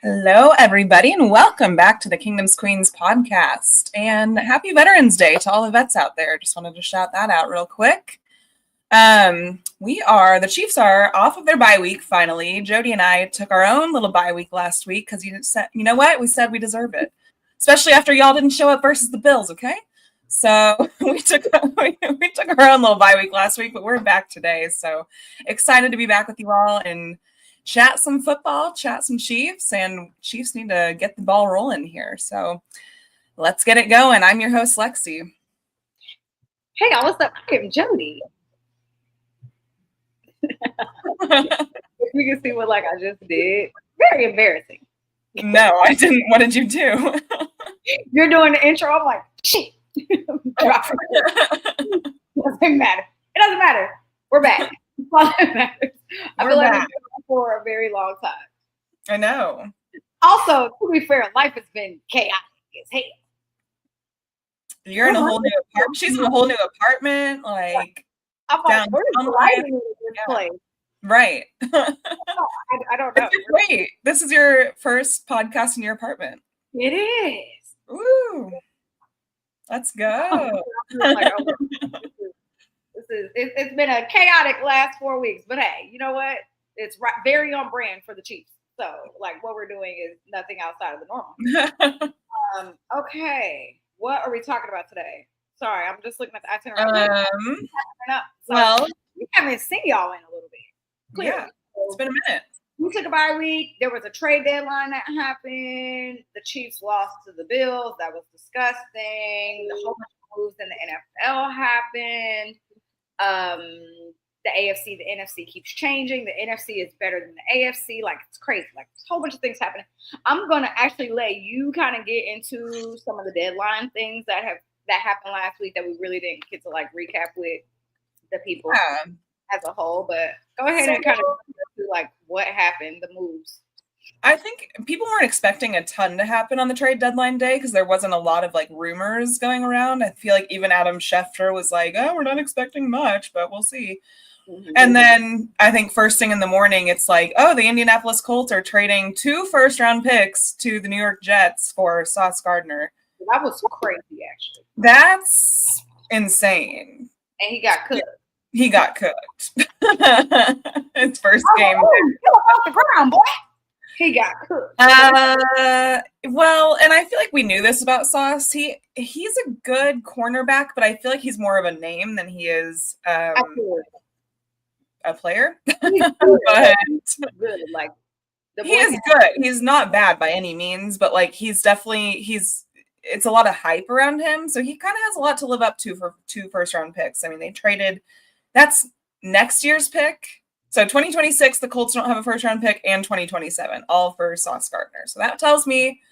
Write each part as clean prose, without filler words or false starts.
Hello, everybody, and welcome back to the Kingdom's Queens podcast. And happy Veterans Day to all the vets out there. Just wanted to shout that out real quick. The Chiefs are off of their bye week finally. Jodi and I took our own little bye week last week because you know what? We said we deserve it, especially after y'all didn't show up versus the Bills. Okay, so we took our own little bye week last week, but we're back today. So excited to be back with you all and chat some football, chat some Chiefs, and Chiefs need to get the ball rolling here. So let's get it going. I'm your host, Lexi. Hey, what's up? I'm Jodi. You can see what I just did. Very embarrassing. No, I didn't. What did you do? You're doing the intro. I'm like, shit. It doesn't matter. It doesn't matter. We're back. All that matters. I feel like we've been for a very long time. I know. Also, to be fair, life has been chaotic as hell. You're in a whole new apartment. She's in a whole new apartment. I'm like, where's the lighting in this place? Right. I don't know. Wait, this is your first podcast in your apartment. It is. Ooh. Let's go. It's been a chaotic last 4 weeks, but hey, you know what? It's very on brand for the Chiefs. So, what we're doing is nothing outside of the normal. Okay, what are we talking about today? Sorry, I'm just looking at the itinerary. Well, we haven't seen y'all in a little bit. Clearly. Yeah, it's been a minute. We took a bye week. There was a trade deadline that happened. The Chiefs lost to the Bills. That was disgusting. The whole bunch of moves in the NFL happened. The AFC, the NFC keeps changing. The NFC is better than the AFC. It's crazy. There's a whole bunch of things happening. I'm going to actually let you kind of get into some of the deadline things that happened last week that we really didn't get to recap with the people as a whole. But go ahead and kind of do what happened, the moves. I think people weren't expecting a ton to happen on the trade deadline day because there wasn't a lot of rumors going around. I feel like even Adam Schefter was like, oh, we're not expecting much, but we'll see. Mm-hmm. And then I think first thing in the morning, it's the Indianapolis Colts are trading 2 first-round picks to the New York Jets for Sauce Gardner. That was crazy, actually. That's insane. And he got cooked. He got cooked. His first game. Get up off the ground, boy. He got cooked. Well, and I feel like we knew this about Sauce. He's a good cornerback, but I feel like he's more of a name than he is a player. He's good. But good. He is good. He's not bad by any means, but he's definitely it's a lot of hype around him. So he kind of has a lot to live up to for 2 first-round picks. I mean, they traded. That's next year's pick. So 2026, the Colts don't have a first-round pick, and 2027, all for Sauce Gardner. So that tells me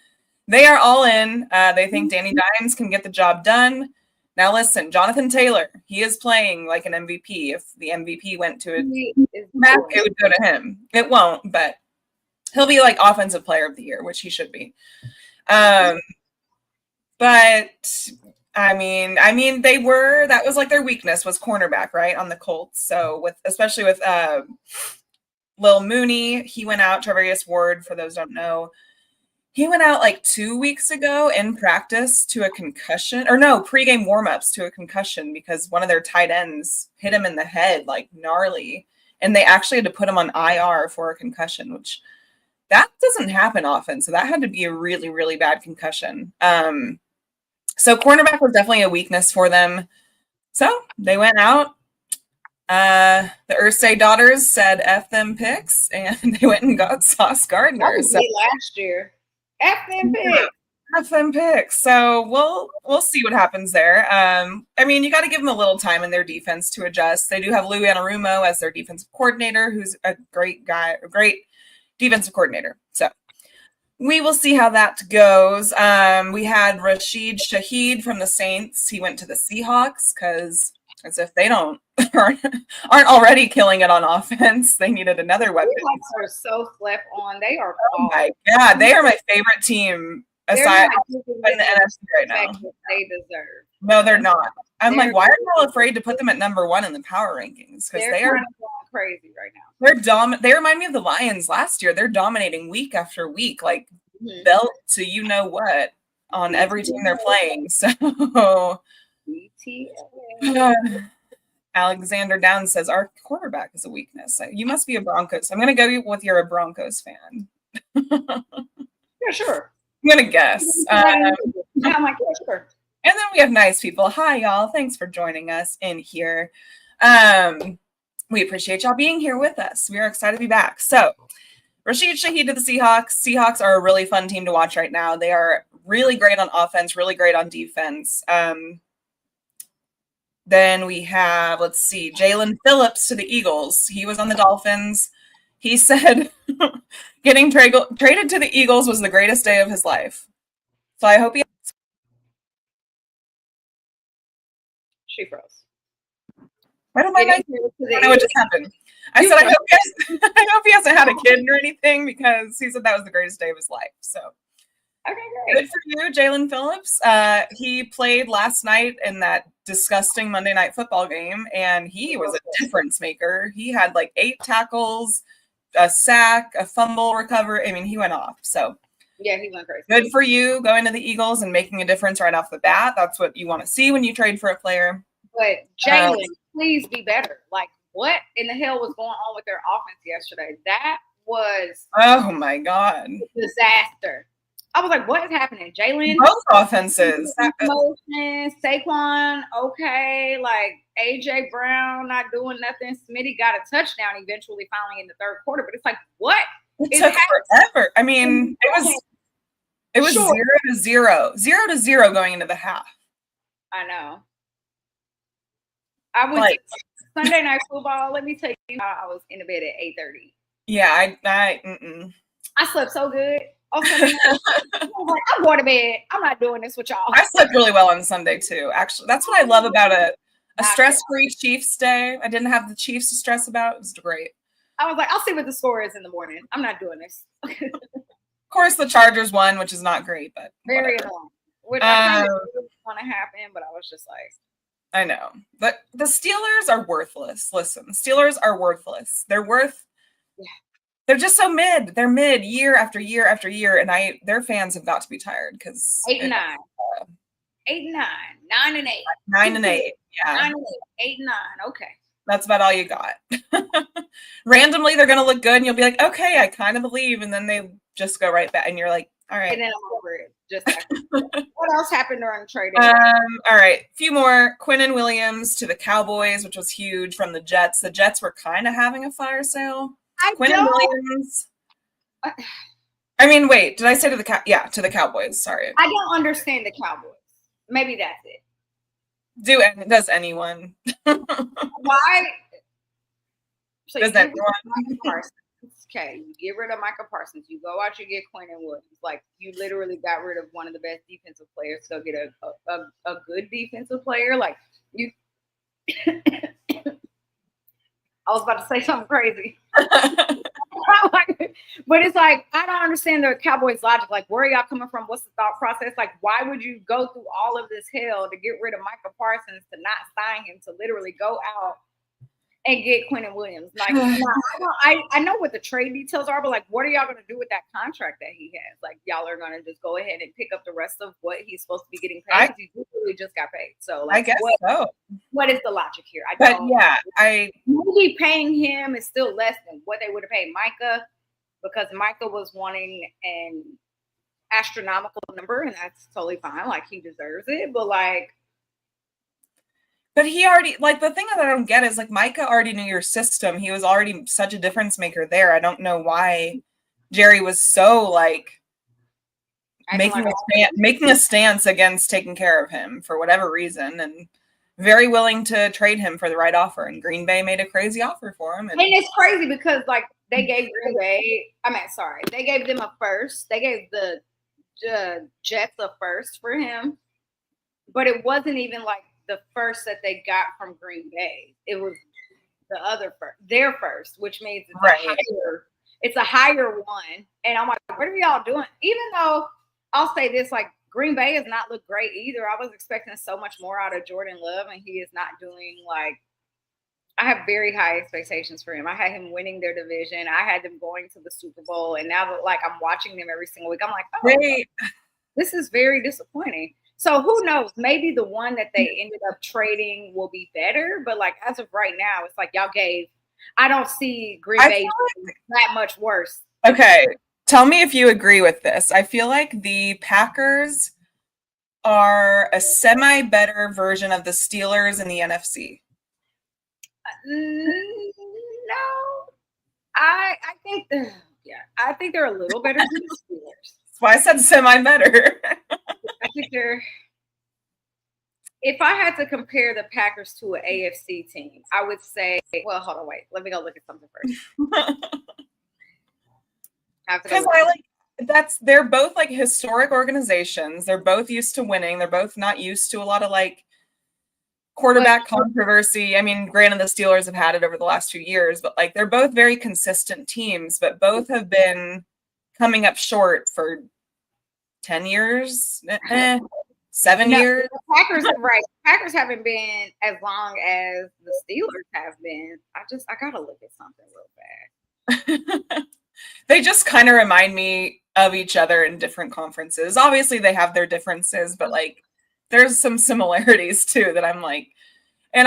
they are all in. They think Danny Dimes can get the job done. Now listen, Jonathan Taylor, he is playing like an MVP. If the MVP went to it would go to him. It won't, but he'll be Offensive Player of the Year, which he should be. But I mean, that was their weakness was cornerback, right, on the Colts. So especially with Lil Mooney, he went out. Travarius Ward, for those who don't know, he went out 2 weeks ago in practice to a concussion, or no, pregame warmups to a concussion because one of their tight ends hit him in the head gnarly, and they actually had to put him on IR for a concussion, which that doesn't happen often. So that had to be a really, really bad concussion. So cornerback was definitely a weakness for them. So they went out. The Irsay daughters said F them picks, and they went and got Sauce Gardner. That was last year. F them picks. F them picks. So we'll see what happens there. I mean, you got to give them a little time in their defense to adjust. They do have Lou Anarumo as their defensive coordinator, who's a great guy, a great defensive coordinator. So we will see how that goes. We had Rashid Shaheed from the Saints. He went to the Seahawks because as if they aren't already killing it on offense, they needed another weapon. Seahawks are so slept on. They are. Oh my God, they are my favorite team aside in the NFC right now. They deserve. No, they're not. I'm like, why are y'all afraid to put them at number 1 in the power rankings? Because they are kind of going crazy right now. They remind me of the Lions last year. They're dominating week after week, like belt to you know what on every team they're playing. So Alexander Downs says our quarterback is a weakness. You must be a Broncos. I'm going to go with you're a Broncos fan. Yeah, sure. I'm going to guess. I'm like, yeah, sure. And then we have nice people. Hi, y'all. Thanks for joining us in here. We appreciate y'all being here with us. We are excited to be back. So, Rashid Shaheed to the Seahawks. Seahawks are a really fun team to watch right now. They are really great on offense, really great on defense. Then we have, let's see, Jalen Phillips to the Eagles. He was on the Dolphins. He said getting traded to the Eagles was the greatest day of his life. So I hope he... She froze. I don't know what just happened. I said, I hope he hasn't had a kid or anything, because he said that was the greatest day of his life. So, okay, great. Good for you, Jalen Phillips. He played last night in that disgusting Monday Night Football game, and he was a difference maker. He had like 8 tackles, a sack, a fumble recovery. I mean, he went off. So, yeah, he went crazy. Good for you going to the Eagles and making a difference right off the bat. That's what you want to see when you trade for a player. But Jalen, please be better. Like, what in the hell was going on with their offense yesterday? That was oh my god, a disaster. I was like, what is happening? Jalen, both offenses. Motion, Saquon, okay, like AJ Brown not doing nothing. Smitty got a touchdown eventually, finally in the third quarter. But it's like, what? It took forever. I mean, it was 0-0, 0-0 going into the half. I know. I was Sunday Night Football. Let me tell you how I was in the bed at 8:30. Yeah, I slept so good. I was like, I'm going to bed. I'm not doing this with y'all. I slept really well on Sunday too. Actually, that's what I love about a stress-free Chiefs day. I didn't have the Chiefs to stress about. It was great. I was like, I'll see what the score is in the morning. I'm not doing this. Of course, the Chargers won, which is not great, but very annoying. Which I kind of want to happen, but I was just like, I know. But the Steelers are worthless. Listen, the Steelers are worthless. They're They're just so mid. They're mid year after year after year, and their fans have got to be tired because 8-9, 8-9, 9-8, 9-8, yeah, 9-8, 8-9. Okay, that's about all you got. Randomly, they're gonna look good, and you'll be like, okay, I kind of believe, and then they just go right back, and you're like, all right. And then I'm over it. Just what else happened during the trade? All right, a few more. Quinnen Williams to the Cowboys, which was huge from the Jets. The Jets were kind of having a fire sale. Quinnen Williams. I mean, wait, did I say to the Cowboys? Sorry. I don't understand the Cowboys. Maybe that's it. Does anyone? Why? So does anyone? Okay, you get rid of Micah Parsons. You go out, you get Quinnen Williams. Like, you literally got rid of one of the best defensive players to go get a good defensive player. Like, you. I was about to say something crazy. But it's like, I don't understand the Cowboys' logic. Like, where are y'all coming from? What's the thought process? Like, why would you go through all of this hell to get rid of Micah Parsons, to not sign him, to literally go out and get Quinnen Williams? Like, I know what the trade details are, but like, what are y'all going to do with that contract that he has? Like, y'all are going to just go ahead and pick up the rest of what he's supposed to be getting paid? He literally just got paid. So, like, I guess so. What is the logic here? Maybe paying him is still less than what they would have paid Micah, because Micah was wanting an astronomical number, and that's totally fine. Like, he deserves it, but like. But he already, like, the thing that I don't get is, like, Micah already knew your system. He was already such a difference maker there. I don't know why Jerry was so, like, making a stance against taking care of him for whatever reason, and very willing to trade him for the right offer. And Green Bay made a crazy offer for him. And it's crazy because, like, they gave Green Bay, they gave them a first. They gave the Jets a first for him. But it wasn't even, like, the first that they got from Green Bay. It was the other first, their first, which means it's a higher one. And I'm like, what are y'all doing? Even though I'll say this, like, Green Bay has not looked great either. I was expecting so much more out of Jordan Love, and he is not doing like. I have very high expectations for him. I had him winning their division. I had them going to the Super Bowl, and now that like I'm watching them every single week, I'm like, oh, this is very disappointing. So who knows? Maybe the one that they ended up trading will be better. But like as of right now, it's like y'all gave. I don't see Green Bay that much worse. Okay, tell me if you agree with this. I feel like the Packers are a semi-better version of the Steelers in the NFC. No, I think I think they're a little better than the Steelers. That's why I said semi-better. I think they're. If I had to compare the Packers to an AFC team, I would say, well, hold on, wait. Let me go look at something first. Because they're both like historic organizations. They're both used to winning. They're both not used to a lot of like quarterback controversy. I mean, granted, the Steelers have had it over the last 2 years, but like they're both very consistent teams, but both have been coming up short for 10 years, 7 years. The Packers, right? Packers haven't been as long as the Steelers have been. I gotta look at something real bad. They just kind of remind me of each other in different conferences. Obviously, they have their differences, but like there's some similarities too that I'm like, and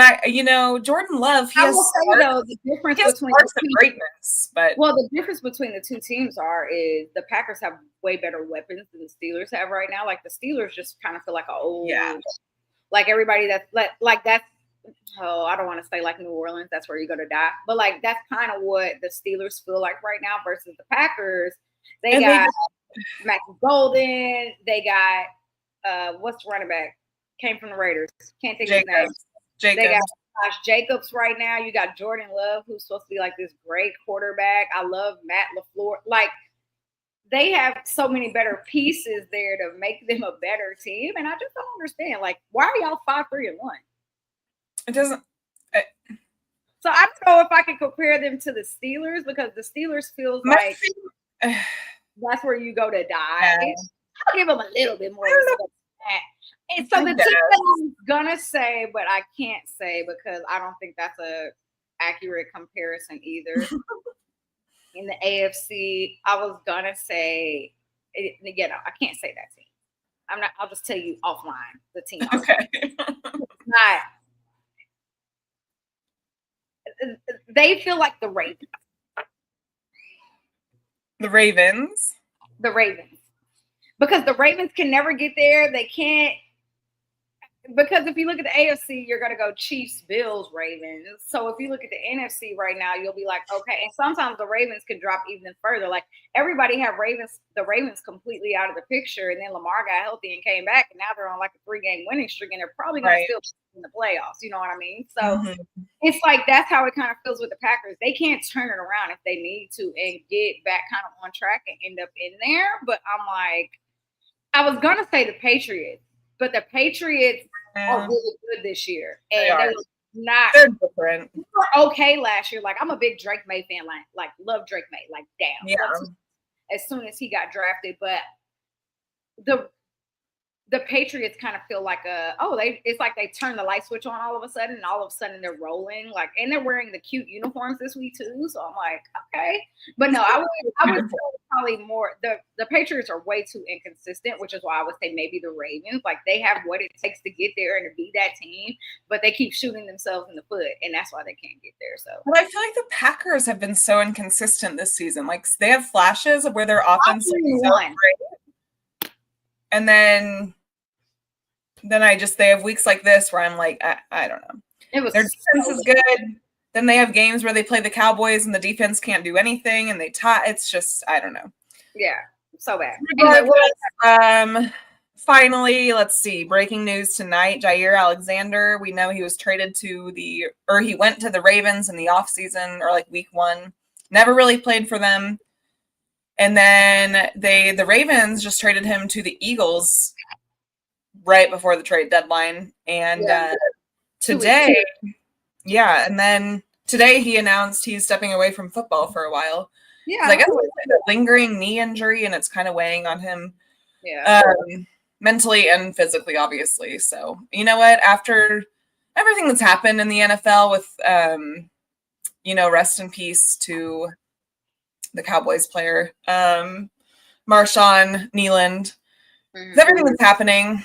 Jordan Love. The difference between greatness, but the difference between the two teams is the Packers have way better weapons than the Steelers have right now. Like the Steelers just kind of feel like like everybody that's that's. Oh, I don't want to say like New Orleans, that's where you're going to die. But like, that's kind of what the Steelers feel like right now versus the Packers. They got Matthew Golden. They got, what's the running back? Came from the Raiders. Can't think of his name. They got Josh Jacobs right now. You got Jordan Love, who's supposed to be like this great quarterback. I love Matt LaFleur. Like, they have so many better pieces there to make them a better team. And I just don't understand. Like, why are y'all 5-3-1? It doesn't. So I don't know if I can compare them to the Steelers because the Steelers feels like that's where you go to die. I'll give them a little bit more respect than that. And so the team that I'm gonna say, but I can't say because I don't think that's a accurate comparison either. In the AFC, I was gonna say, I can't say that team. I'm not. I'll just tell you offline the team. Okay. It's not. They feel like the Ravens. The Ravens? The Ravens. Because the Ravens can never get there. They can't. Because if you look at the AFC, you're going to go Chiefs, Bills, Ravens. So if you look at the NFC right now, you'll be like, okay. And sometimes the Ravens can drop even further. Like everybody had the Ravens completely out of the picture. And then Lamar got healthy and came back. And now they're on like a 3-game winning streak. And they're probably going to still be in the playoffs. You know what I mean? So it's like that's how it kind of feels with the Packers. They can't turn it around if they need to and get back kind of on track and end up in there. But I'm like, I was going to say the Patriots. But the Patriots are really good this year. And they're different. They were okay last year. Like, I'm a big Drake May fan. Like love Drake May. Like, damn. Yeah. As soon as he got drafted. But the Patriots kind of feel like it's like they turn the light switch on all of a sudden, and all of a sudden they're rolling. Like, and they're wearing the cute uniforms this week too. So I'm like, okay. But no, I would say probably more the Patriots are way too inconsistent, which is why I would say maybe the Ravens. Like they have what it takes to get there and to be that team, but they keep shooting themselves in the foot, and that's why they can't get there. So but I feel like the Packers have been so inconsistent this season. Like they have flashes of where their offense is so great. And then they have weeks like this where I'm like, I don't know. Their defense is good. Then they have games where they play the Cowboys and the defense can't do anything and they tie. It's just, I don't know. Yeah, so bad. Anyway, finally, let's see. Breaking news tonight, Jair Alexander. We know he was traded he went to the Ravens in the offseason or like week 1. Never really played for them. And then the Ravens just traded him to the Eagles right before the trade deadline. And today, and then today he announced he's stepping away from football for a while. Yeah. I guess it's like a lingering knee injury and it's kind of weighing on him. Yeah. mentally and physically, obviously. So, you know what? After everything that's happened in the NFL with, rest in peace to the Cowboys player, Marshawn Nealand, with everything that's happening,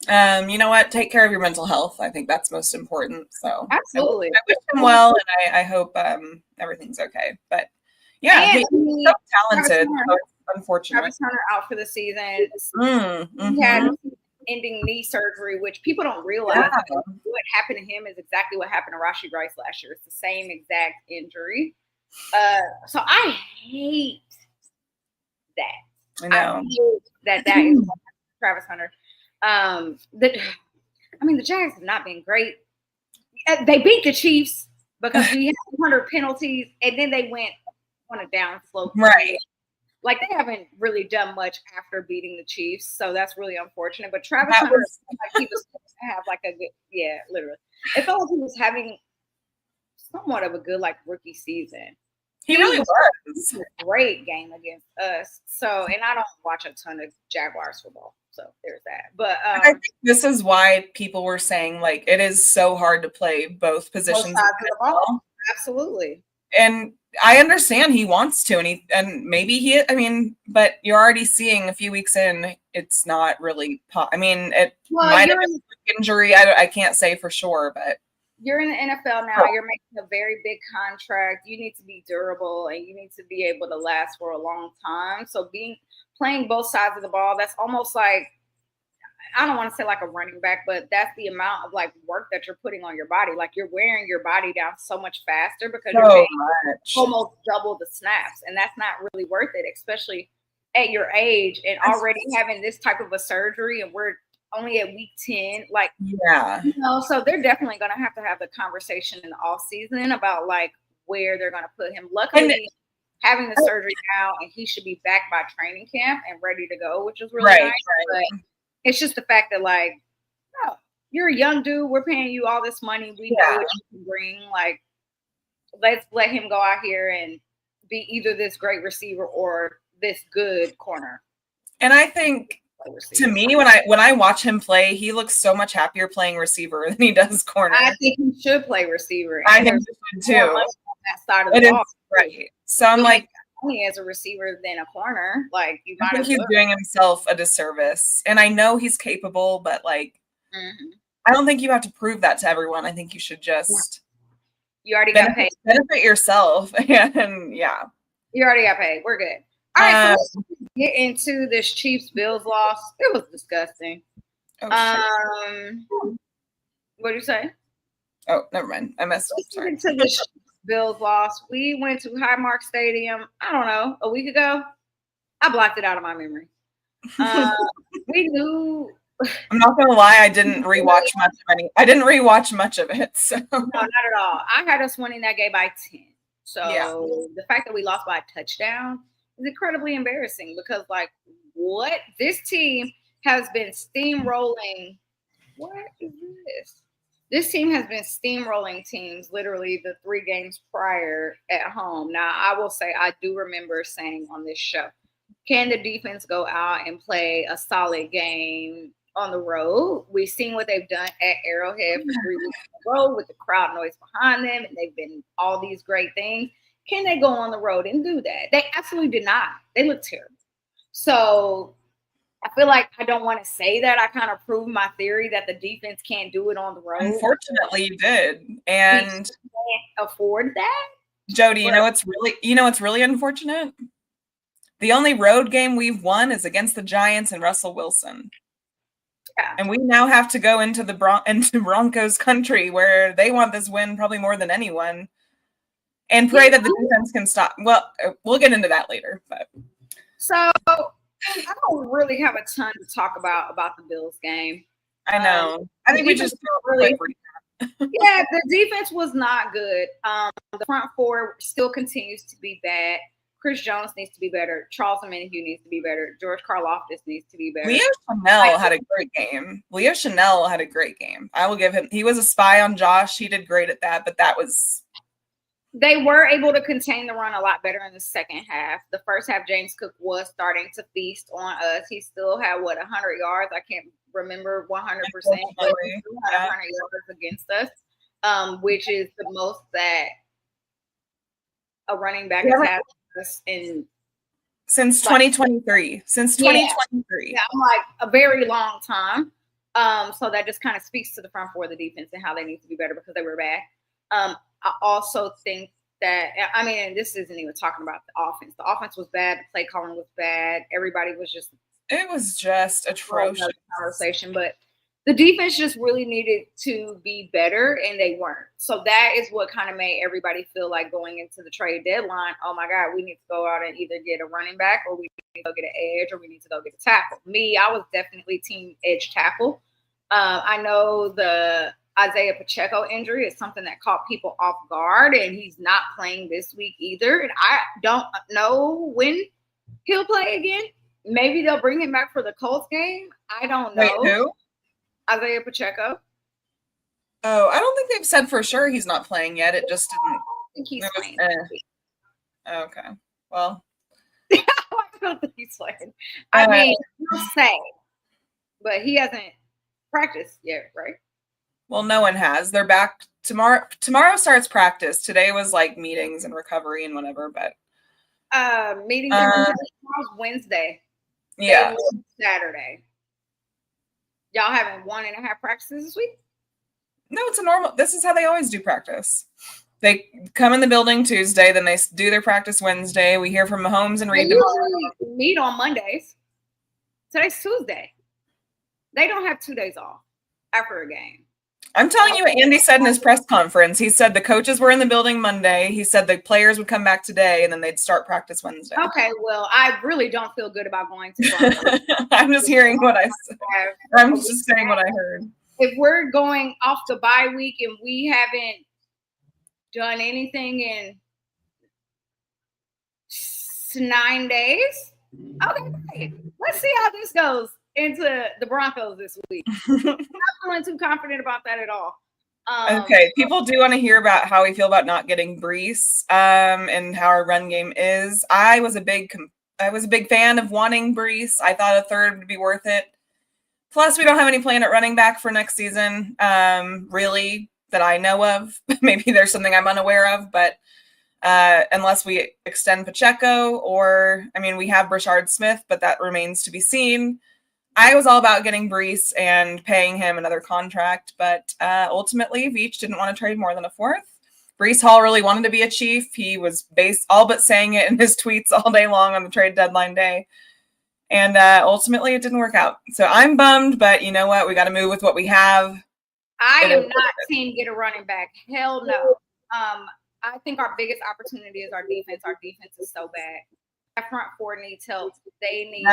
you know what? Take care of your mental health. I think that's most important. So absolutely, I wish him well, and I hope everything's okay. But yeah, and he's so talented. So it's unfortunate. Travis Hunter out for the season. He had ending knee surgery, which people don't realize. What happened to him is exactly what happened to Rashee Rice last year. It's the same exact injury. So I hate that. I know. I hate that is Travis Hunter. The Jags have not been great. They beat the Chiefs because we had 100 penalties, and then they went on a downslope. Right. Like, they haven't really done much after beating the Chiefs, so that's really unfortunate. But Travis Hunter, he was supposed to have like a good, literally. It felt like he was having somewhat of a good rookie season. He really was. A great game against us. So, and I don't watch a ton of Jaguars football, so there's that. But I think this is why people were saying it is so hard to play both positions. Both sides of the ball. Absolutely. And I understand he wants to, and maybe but you're already seeing a few weeks in, it's not really. It might have been an injury. I can't say for sure, but you're in the NFL now. You're making a very big contract. You need to be durable, and you need to be able to last for a long time. So playing both sides of the ball, that's almost like, I don't want to say like a running back, but that's the amount of work that you're putting on your body. Like, you're wearing your body down so much faster because you're taking almost double the snaps, and that's not really worth it, especially at your age and already having this type of a surgery, and we're only at week 10. So they're definitely going to have the conversation in the off season about where they're going to put him. Luckily, having the surgery now, and he should be back by training camp and ready to go, which is really nice. But it's just the fact that you're a young dude. We're paying you all this money. We know what you can bring. Let's let him go out here and be either this great receiver or this good corner. And I think, to me, when I watch him play, he looks so much happier playing receiver than he does corner. I think he should play receiver. I think he should too. On that side of the ball, right? So I'm only as a receiver than a corner. You might. I think he's doing himself a disservice, and I know he's capable, but I don't think you have to prove that to everyone. I think you should just. You already got paid. Benefit yourself, and you already got paid. We're good. All right, so let's get into this Chiefs-Bills loss. It was disgusting. What do you say? Oh, never mind. I messed up. Sorry. Into the Chiefs-Bills loss. We went to Highmark Stadium, I don't know, a week ago. I blocked it out of my memory. We knew. I'm not gonna lie, I didn't rewatch much of it. So no, not at all. I had us winning that game by 10. So the fact that we lost by a touchdown is incredibly embarrassing because, what? This team has been steamrolling. What is this? This team has been steamrolling teams literally the 3 games prior at home. Now, I will say I do remember saying on this show, can the defense go out and play a solid game on the road? We've seen what they've done at Arrowhead for 3 weeks in a row with the crowd noise behind them, and they've been all these great things. Can they go on the road and do that? They absolutely did not. They look terrible. So I feel like I don't want to say that. I kind of proved my theory that the defense can't do it on the road. Unfortunately, you did. And we can't afford that. Jodi, you know what's really unfortunate? The only road game we've won is against the Giants and Russell Wilson. Yeah. And we now have to go into into Broncos country where they want this win probably more than anyone. And pray that the defense can stop. Well, we'll get into that later. But so I don't really have a ton to talk about the Bills game. I know. I think we just really. Yeah, the defense was not good. The front four still continues to be bad. Chris Jones needs to be better. Charles Omenihu needs to be better. George Karlaftis needs to be better. Leo Chanel had a great game. I will give him. He was a spy on Josh. He did great at that, but that was They were able to contain the run a lot better in the second half. The first half, James Cook was starting to feast on us. He still had, 100 yards? I can't remember 100%, but he still had 100 yards against us, which is the most that a running back has had in since 2023. Since 2023. Yeah, like a very long time. So that just kind of speaks to the front four of the defense and how they need to be better because they were bad. I also think that, I mean, this isn't even talking about the offense. The offense was bad. The play calling was bad. Everybody was just. It was just atrocious. Conversation, but the defense just really needed to be better, and they weren't. So that is what kind of made everybody feel like going into the trade deadline, oh my God, we need to go out and either get a running back or we need to go get an edge or we need to go get a tackle. Me, I was definitely team edge tackle. I know the Isaiah Pacheco injury is something that caught people off guard, and he's not playing this week either. And I don't know when he'll play again. Maybe they'll bring him back for the Colts game. I don't know. Wait, who? Isaiah Pacheco. Oh, I don't think they've said for sure he's not playing yet. It just didn't. I think he's playing. Okay. Well. I don't think he's playing. I mean, he'll say, but he hasn't practiced yet, right? Well, no one has. They're back tomorrow. Tomorrow starts practice. Today was like meetings and recovery and whatever, but meetings and recovery tomorrow's Wednesday. Yeah. Saturday. Y'all having 1.5 practices this week? No, it's a normal. This is how they always do practice. They come in the building Tuesday, then they do their practice Wednesday. We hear from Mahomes and Reed tomorrow. Meet on Mondays. Today's Tuesday. They don't have 2 days off after a game. I'm telling you what Andy said in his press conference. He said the coaches were in the building Monday. He said the players would come back today, and then they'd start practice Wednesday. Okay, well, I really don't feel good about going to Broncos. I'm just hearing what I said. I'm just saying what I heard. If we're going off the bye week and we haven't done anything in 9 days, okay, let's see how this goes into the Broncos this week. I'm not feeling too confident about that at all. Okay, people do want to hear about how we feel about not getting Brees and how our run game is. I was a big fan of wanting Brees. I thought a third would be worth it. Plus, we don't have any plan at running back for next season, really, that I know of. Maybe there's something I'm unaware of, but unless we extend Pacheco or, I mean, we have Brashard Smith, but that remains to be seen. I was all about getting Brees and paying him another contract, but ultimately Veach didn't want to trade more than a fourth. Brees Hall really wanted to be a Chief. He was all but saying it in his tweets all day long on the trade deadline day. And ultimately it didn't work out. So I'm bummed, but you know what? We got to move with what we have. I am not team get a running back. Hell no. I think our biggest opportunity is our defense. Our defense is so bad. That front four needs help. They need.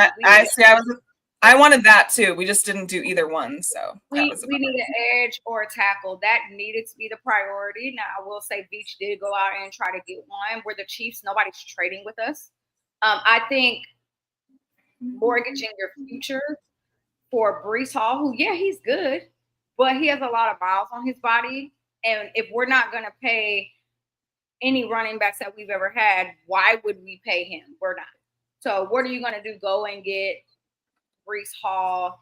I wanted that too. We just didn't do either one. So we need an edge or a tackle. That needed to be the priority. Now I will say Beach did go out and try to get one. We're the Chiefs. Nobody's trading with us. I think mortgaging your future for Brees Hall, who, yeah, he's good, but he has a lot of miles on his body. And if we're not going to pay any running backs that we've ever had, why would we pay him? We're not. So what are you going to do? Go and get Brees Hall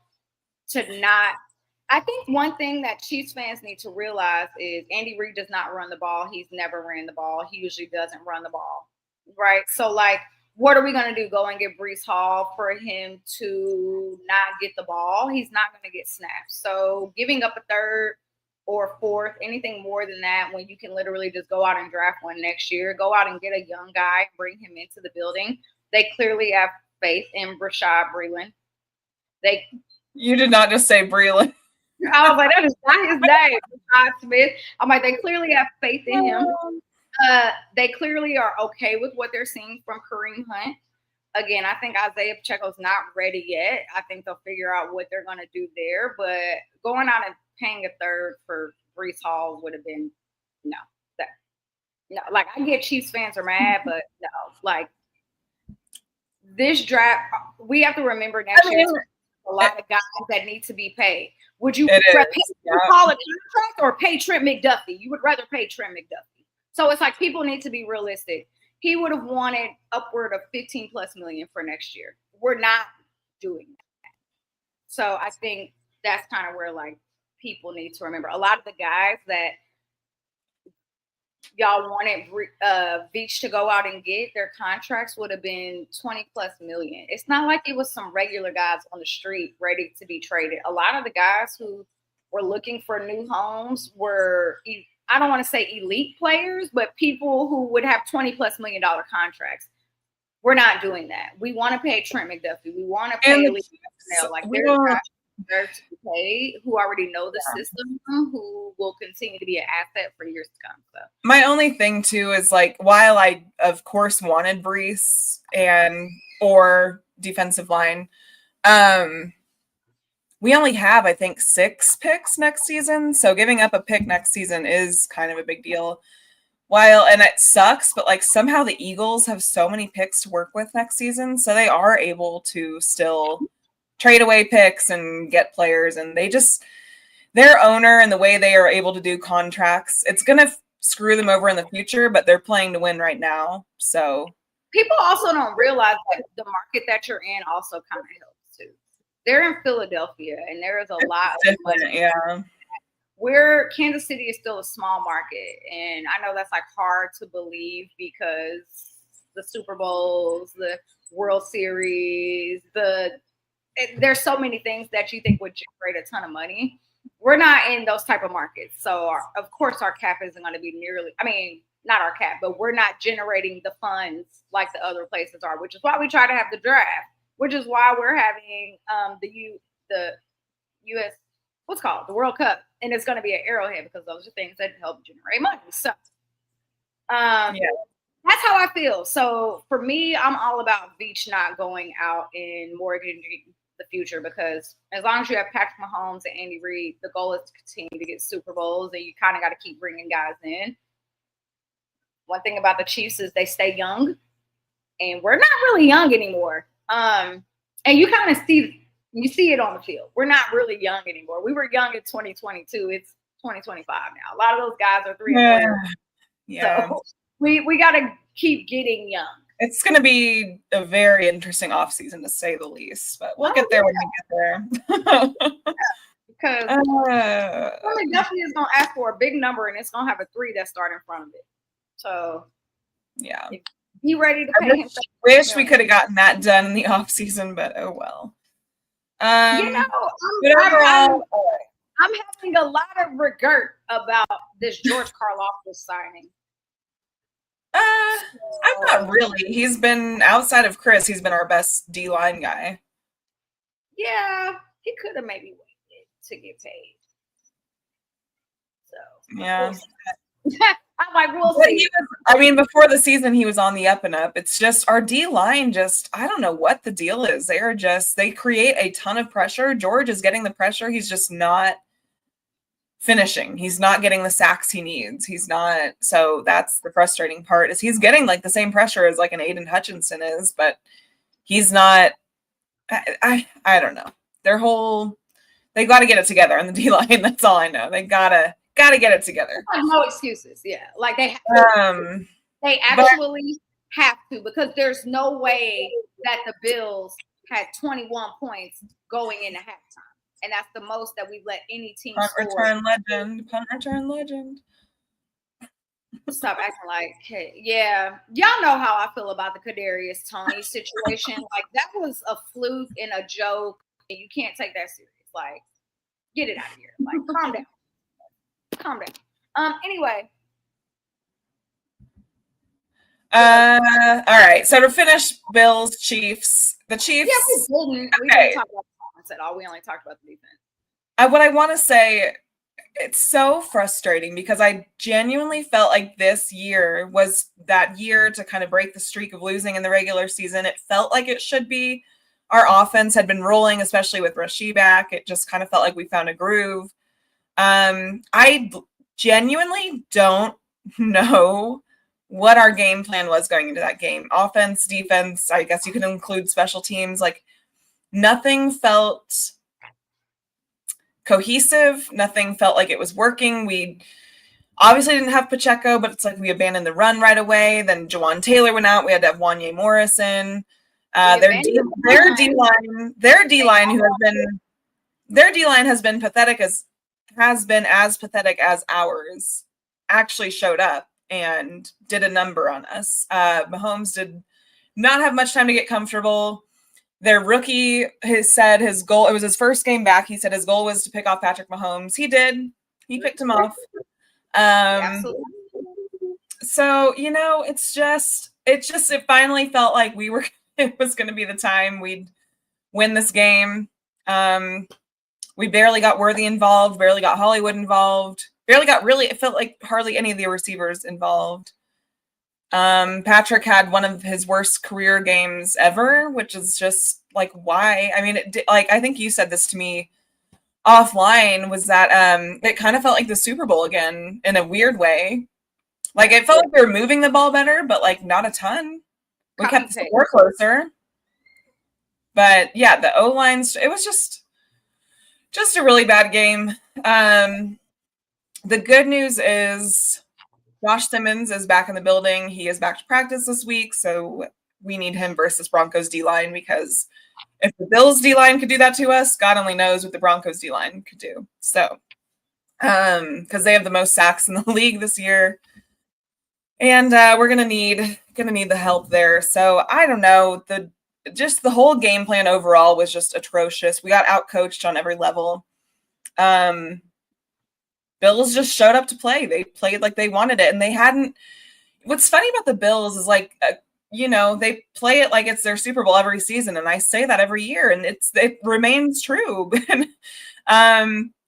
to not – I think one thing that Chiefs fans need to realize is Andy Reid does not run the ball. He's never ran the ball. He usually doesn't run the ball, right? So, like, what are we going to do? Go and get Brees Hall for him to not get the ball? He's not going to get snaps. So giving up a third or fourth, anything more than that, when you can literally just go out and draft one next year, go out and get a young guy, bring him into the building. They clearly have faith in Rashad Breeland. You did not just say Breeland. I was like, that is not his name, Rashad Smith. I'm like, they clearly have faith in him. They clearly are okay with what they're seeing from Kareem Hunt. Again, I think Isaiah Pacheco's not ready yet. I think they'll figure out what they're going to do there. But going out and paying a third for Brees Hall would have been no. Like, I get Chiefs fans are mad, but no. Like, this draft, we have to remember next year a lot of guys that need to be paid. Would you rather pay Paul a contract or pay Trent McDuffie? You would rather pay Trent McDuffie. So it's like people need to be realistic. He would have wanted upward of 15 plus million for next year. We're not doing that. So I think that's kind of where like people need to remember. A lot of the guys that y'all wanted Beach to go out and get, their contracts would have been 20 plus million. It's not like it was some regular guys on the street ready to be traded. A lot of the guys who were looking for new homes were, I don't want to say elite players, but people who would have 20 plus $1 million contracts. We're not doing that. We want to pay Trent McDuffie. We want to pay elite personnel. Like there's guys who deserve to be paid, who already know the system, who will continue to be an asset for years to come. So my only thing too is like, while I of course wanted Brees or defensive line, we only have, I think, 6 picks next season. So giving up a pick next season is kind of a big deal. And it sucks, but like somehow the Eagles have so many picks to work with next season. So they are able to still trade away picks and get players. And their owner and the way they are able to do contracts, it's going to screw them over in the future, but they're playing to win right now. So people also don't realize that the market that you're in also kind of helps too. They're in Philadelphia, and there is a lot of money. Yeah. Kansas City is still a small market, and I know that's like hard to believe because the Super Bowls, the World Series, there's so many things that you think would generate a ton of money. We're not in those type of markets, so of course our cap isn't going to be nearly. I mean, not our cap, but we're not generating the funds like the other places are, which is why we try to have the draft, which is why we're having the U.S. what's called the World Cup, and it's going to be at Arrowhead because those are things that help generate money. So, that's how I feel. So for me, I'm all about Beach not going out and mortgaging the future, because as long as you have Patrick Mahomes and Andy Reid, the goal is to continue to get Super Bowls, and you kind of got to keep bringing guys in. One thing about the Chiefs is they stay young, and we're not really young anymore. And you kind of you see it on the field. We're not really young anymore. We were young in 2022. It's 2025 now. A lot of those guys are 3 or 4 years. Yeah. So we got to keep getting young. It's going to be a very interesting offseason, to say the least. But we'll get there when we get there. Because definitely is going to ask for a big number, and it's going to have a 3 that start in front of it. So, yeah. Be ready to pay him. Wish we could have gotten that done in the offseason, but oh well. I'm having a lot of regret about this George Karlaftis signing. I'm not really. He's been, outside of Chris, he's been our best D-line guy. Yeah, he could have maybe waited to get paid. So yeah. I'm like, we'll see. Before the season, he was on the up and up. It's just our D-line I don't know what the deal is. They create a ton of pressure. George is getting the pressure. He's just not finishing. He's not getting the sacks he needs. He's not. So that's the frustrating part, is he's getting like the same pressure as like an Aiden Hutchinson is, but he's not. I don't know. They got to get it together on the D-line. That's all I know. They gotta get it together. No excuses. Yeah, like they actually have to, because there's no way that the Bills had 21 points going into halftime, and that's the most that we've let any team score. Punt return legend. Stop acting like, hey, yeah, y'all know how I feel about the Kadarius Toney situation. Like, that was a fluke and a joke, and you can't take that serious. Like, get it out of here. Like, calm down. Anyway. All right. So to finish, Bills, Chiefs. The Chiefs. Yeah, we didn't talk about the offense at all. We only talked about the defense. What I want to say, it's so frustrating because I genuinely felt like this year was that year to kind of break the streak of losing in the regular season. It felt like it should be. Our offense had been rolling, especially with Rashee back. It just kind of felt like we found a groove. I genuinely don't know what our game plan was going into that game. Offense, defense, I guess you could include special teams. Like, nothing felt cohesive. Nothing felt like it was working. obviously didn't have Pacheco, but it's like we abandoned the run right away. Then Jawan Taylor went out. We had to have Wanye Morrison. Their D line has been pathetic as pathetic as ours, actually showed up and did a number on us. Mahomes did not have much time to get comfortable. Their rookie said his goal, it was his first game back. He said his goal was to pick off Patrick Mahomes. He did. He picked him off. Absolutely. So, it finally felt like it was going to be the time we'd win this game. We barely got Worthy involved, barely got Hollywood involved, it felt like hardly any of the receivers involved. Patrick had one of his worst career games ever, which is just like, why? I mean, I think you said this to me offline, was that it kind of felt like the Super Bowl again in a weird way. Like, it felt like we were moving the ball better, but like not a ton. We kept the score closer. But yeah, the O-lines, it was just a really bad game. The good news is Josh Simmons is back in the building. He is back to practice this week, so we need him versus Broncos D-line, because if the Bills D-line could do that to us, God only knows what the Broncos D-line could do. So, because they have the most sacks in the league this year, and we're gonna need the help there. So I don't know. The whole game plan overall was just atrocious. We got outcoached on every level. Bills just showed up to play. They played like they wanted it, and they hadn't. What's funny about the Bills is they play it like it's their Super Bowl every season, and I say that every year, and it remains true.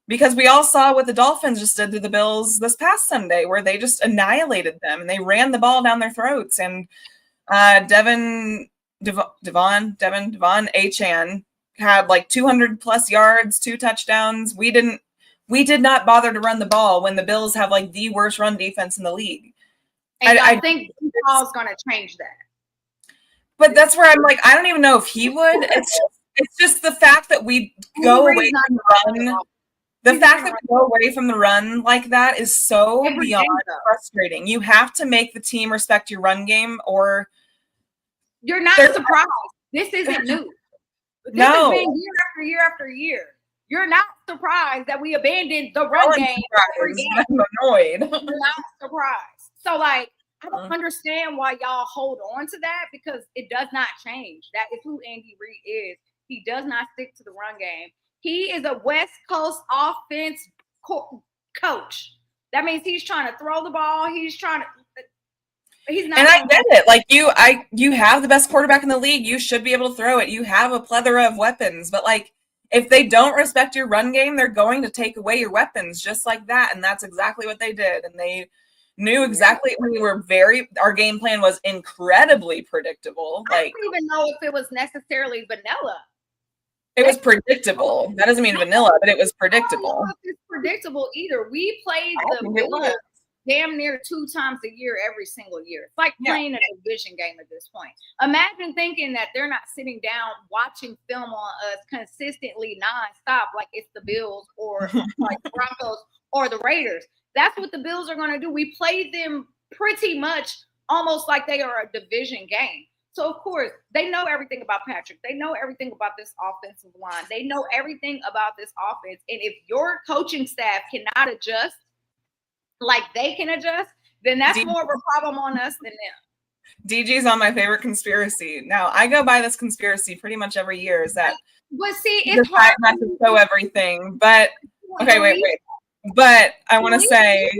Because we all saw what the Dolphins just did to the Bills this past Sunday, where they just annihilated them and they ran the ball down their throats. And Devon Achane had like 200 plus yards, 2 touchdowns. We did not bother to run the ball when the Bills have like the worst run defense in the league. And I think Paul's going to change that. But that's where I'm like, I don't even know if he would. It's just the fact that we go away from the run. The fact that we go away from the run like that is so beyond frustrating. You have to make the team respect your run game, or you're not surprised. This isn't new. This has been year after year after year. You're not surprised that we abandoned the run game every game. I'm annoyed. You're not surprised. So, like, I don't understand why y'all hold on to that, because it does not change. That is who Andy Reid is. He does not stick to the run game. He is a West Coast offense coach. That means he's trying to throw the ball. He's not. And I get it. Like, you have the best quarterback in the league. You should be able to throw it. You have a plethora of weapons. But like, if they don't respect your run game, they're going to take away your weapons just like that. And that's exactly what they did. And they knew exactly. Our game plan was incredibly predictable. I don't even know if it was necessarily vanilla. It was predictable. That doesn't mean vanilla, but it was predictable. I don't know if it's predictable either. We played the Bills damn near 2 times a year, every single year. It's like playing a division game at this point. Imagine thinking that they're not sitting down watching film on us consistently nonstop, like it's the Bills or like the Broncos or the Raiders. That's what the Bills are going to do. We played them pretty much almost like they are a division game. So, of course, they know everything about Patrick. They know everything about this offensive line. They know everything about this offense. And if your coaching staff cannot adjust like they can adjust, then that's more of a problem on us than them. DG's on my favorite conspiracy. Now, I go by this conspiracy pretty much every year, is that but see, it's hard not to show everything. But okay, wait. But I want to say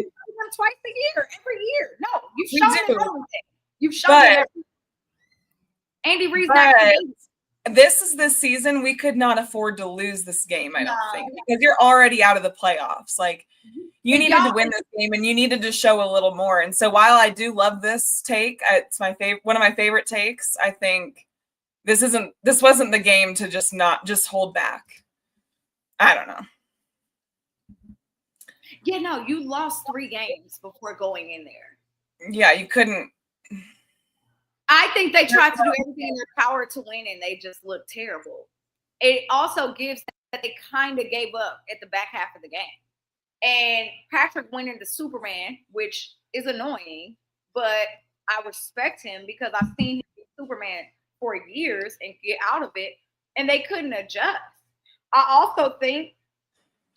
twice a year, every year. No, you've shown them everything. You've shown them everything. Andy Reid's not creative. This is the season we could not afford to lose this game, I don't think, because you're already out of the playoffs. Like, you needed to win this game, and you needed to show a little more. And so while I do love this take, it's my favorite, one of my favorite takes. I think this wasn't the game to just hold back. I don't know. Yeah, no, you lost 3 games before going in there. Yeah, you couldn't. I think they tried to do everything in their power to win, and they just looked terrible. It also gives that they kind of gave up at the back half of the game. And Patrick went into Superman, which is annoying, but I respect him because I've seen him be Superman for years and get out of it, and they couldn't adjust. I also think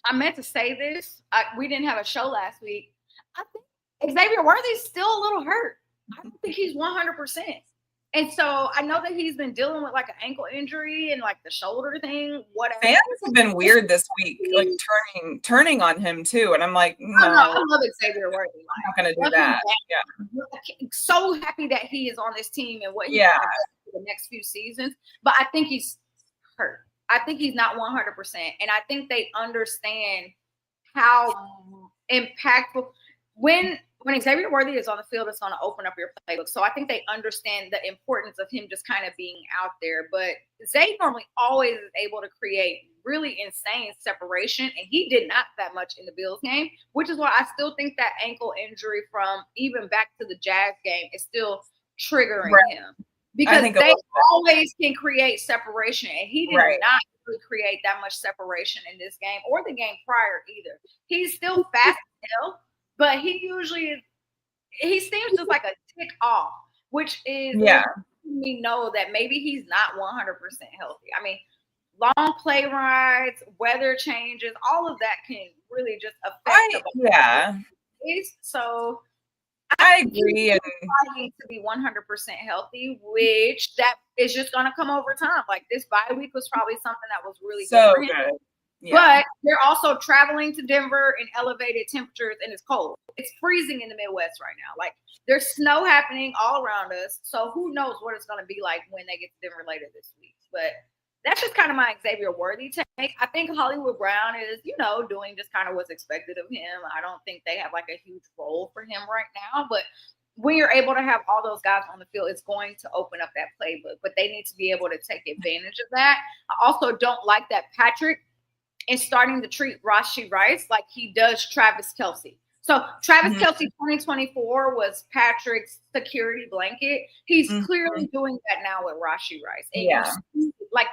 I meant to say this. We didn't have a show last week. I think Xavier Worthy's still a little hurt. I don't think he's 100%. And so I know that he's been dealing with like an ankle injury and like the shoulder thing. Whatever. Fans have been weird this week, like turning on him too. And I'm like, no, I love Xavier Worthy. I'm not gonna do that. Yeah. So happy that he is on this team and what he's yeah. going to do for the next few seasons. But I think he's hurt. I think he's not 100%. And I think they understand how impactful when Xavier Worthy is on the field, it's going to open up your playbook. So I think they understand the importance of him just kind of being out there. But Zay normally always is able to create really insane separation, and he did not that much in the Bills game, which is why I still think that ankle injury from even back to the Jazz game is still triggering him. Because they always can create separation, and he did not really create that much separation in this game or the game prior either. He's still fast still, but he seems just like a tick off, which is me know that maybe he's not 100% healthy. I mean, long play rides, weather changes, all of that can really just affect the So I agree. And fighting to be 100% healthy, which that is just going to come over time. Like this bye week was probably something that was really so good. Yeah. But they're also traveling to Denver in elevated temperatures, and it's cold. It's freezing in the Midwest right now. Like there's snow happening all around us. So who knows what it's going to be like when they get to Denver later this week. But that's just kind of my Xavier Worthy take. I think Hollywood Brown is, doing just kind of what's expected of him. I don't think they have like a huge role for him right now. But when you're able to have all those guys on the field, it's going to open up that playbook. But they need to be able to take advantage of that. I also don't like that Patrick is starting to treat Rashee Rice like he does Travis Kelce. So Travis Kelce 2024 was Patrick's security blanket. He's clearly doing that now with Rashee Rice. And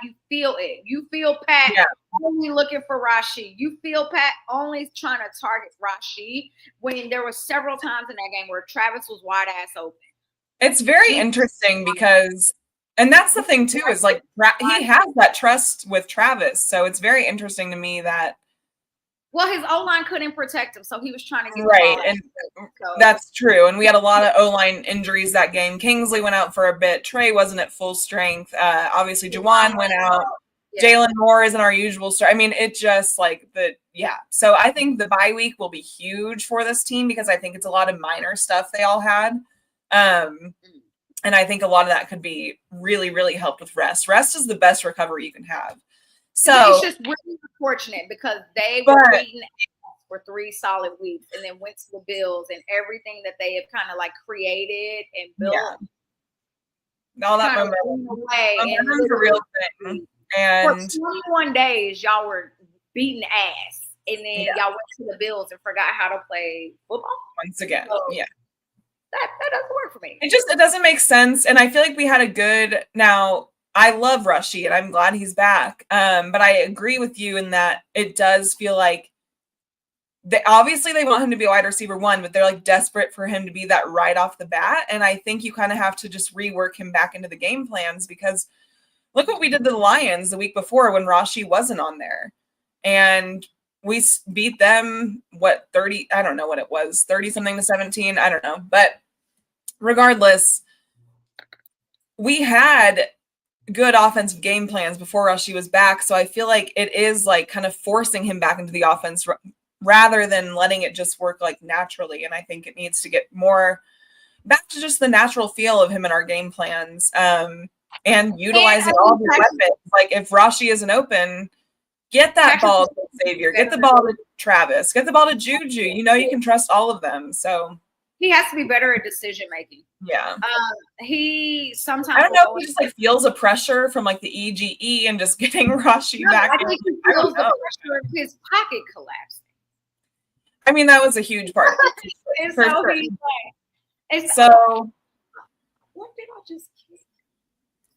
you feel it. You feel Pat only looking for Rashee. You feel Pat only trying to target Rashee when there were several times in that game where Travis was wide ass open. It's very interesting because and that's the thing too, is like he has that trust with Travis. So it's very interesting to me that his O-line couldn't protect him, so he was trying to get and that's true. And we had a lot of O-line injuries that game. Kingsley went out for a bit. Trey wasn't at full strength. Obviously, Juwan went out. Jalen Moore isn't our usual star. I mean, it just So I think the bye week will be huge for this team because I think it's a lot of minor stuff they all had. And I think a lot of that could be really, really helped with rest. Rest is the best recovery you can have. So it's just really unfortunate because they were beaten for 3 solid weeks and then went to the Bills and everything that they have kind of like created and built. All that momentum. Momentum's a real thing. And for 21 days, y'all were beating ass. And then y'all went to the Bills and forgot how to play football. Once again, That doesn't work for me. It doesn't make sense. And I feel like we had a good now. I love Rashee and I'm glad he's back. But I agree with you in that it does feel like they want him to be a wide receiver 1, but they're like desperate for him to be that right off the bat. And I think you kind of have to just rework him back into the game plans because look what we did to the Lions the week before when Rashee wasn't on there. And we beat them, 30, I don't know what it was, 30 something to 17. I don't know. But regardless, we had good offensive game plans before Rashee was back. So I feel like it is like kind of forcing him back into the offense rather than letting it just work like naturally. And I think it needs to get more back to just the natural feel of him in our game plans and utilizing all the weapons. Like if Rashee isn't open, get that ball to Xavier, get the ball to Travis, get the ball to Juju. You can trust all of them. So he has to be better at decision making. Yeah. He sometimes I don't know if he just like feels a pressure from like the EGE and just getting Rashee back. I think he feels the pressure of his pocket collapsing. I mean, that was a huge part of it. And so sure. he's like, so what did I just kiss?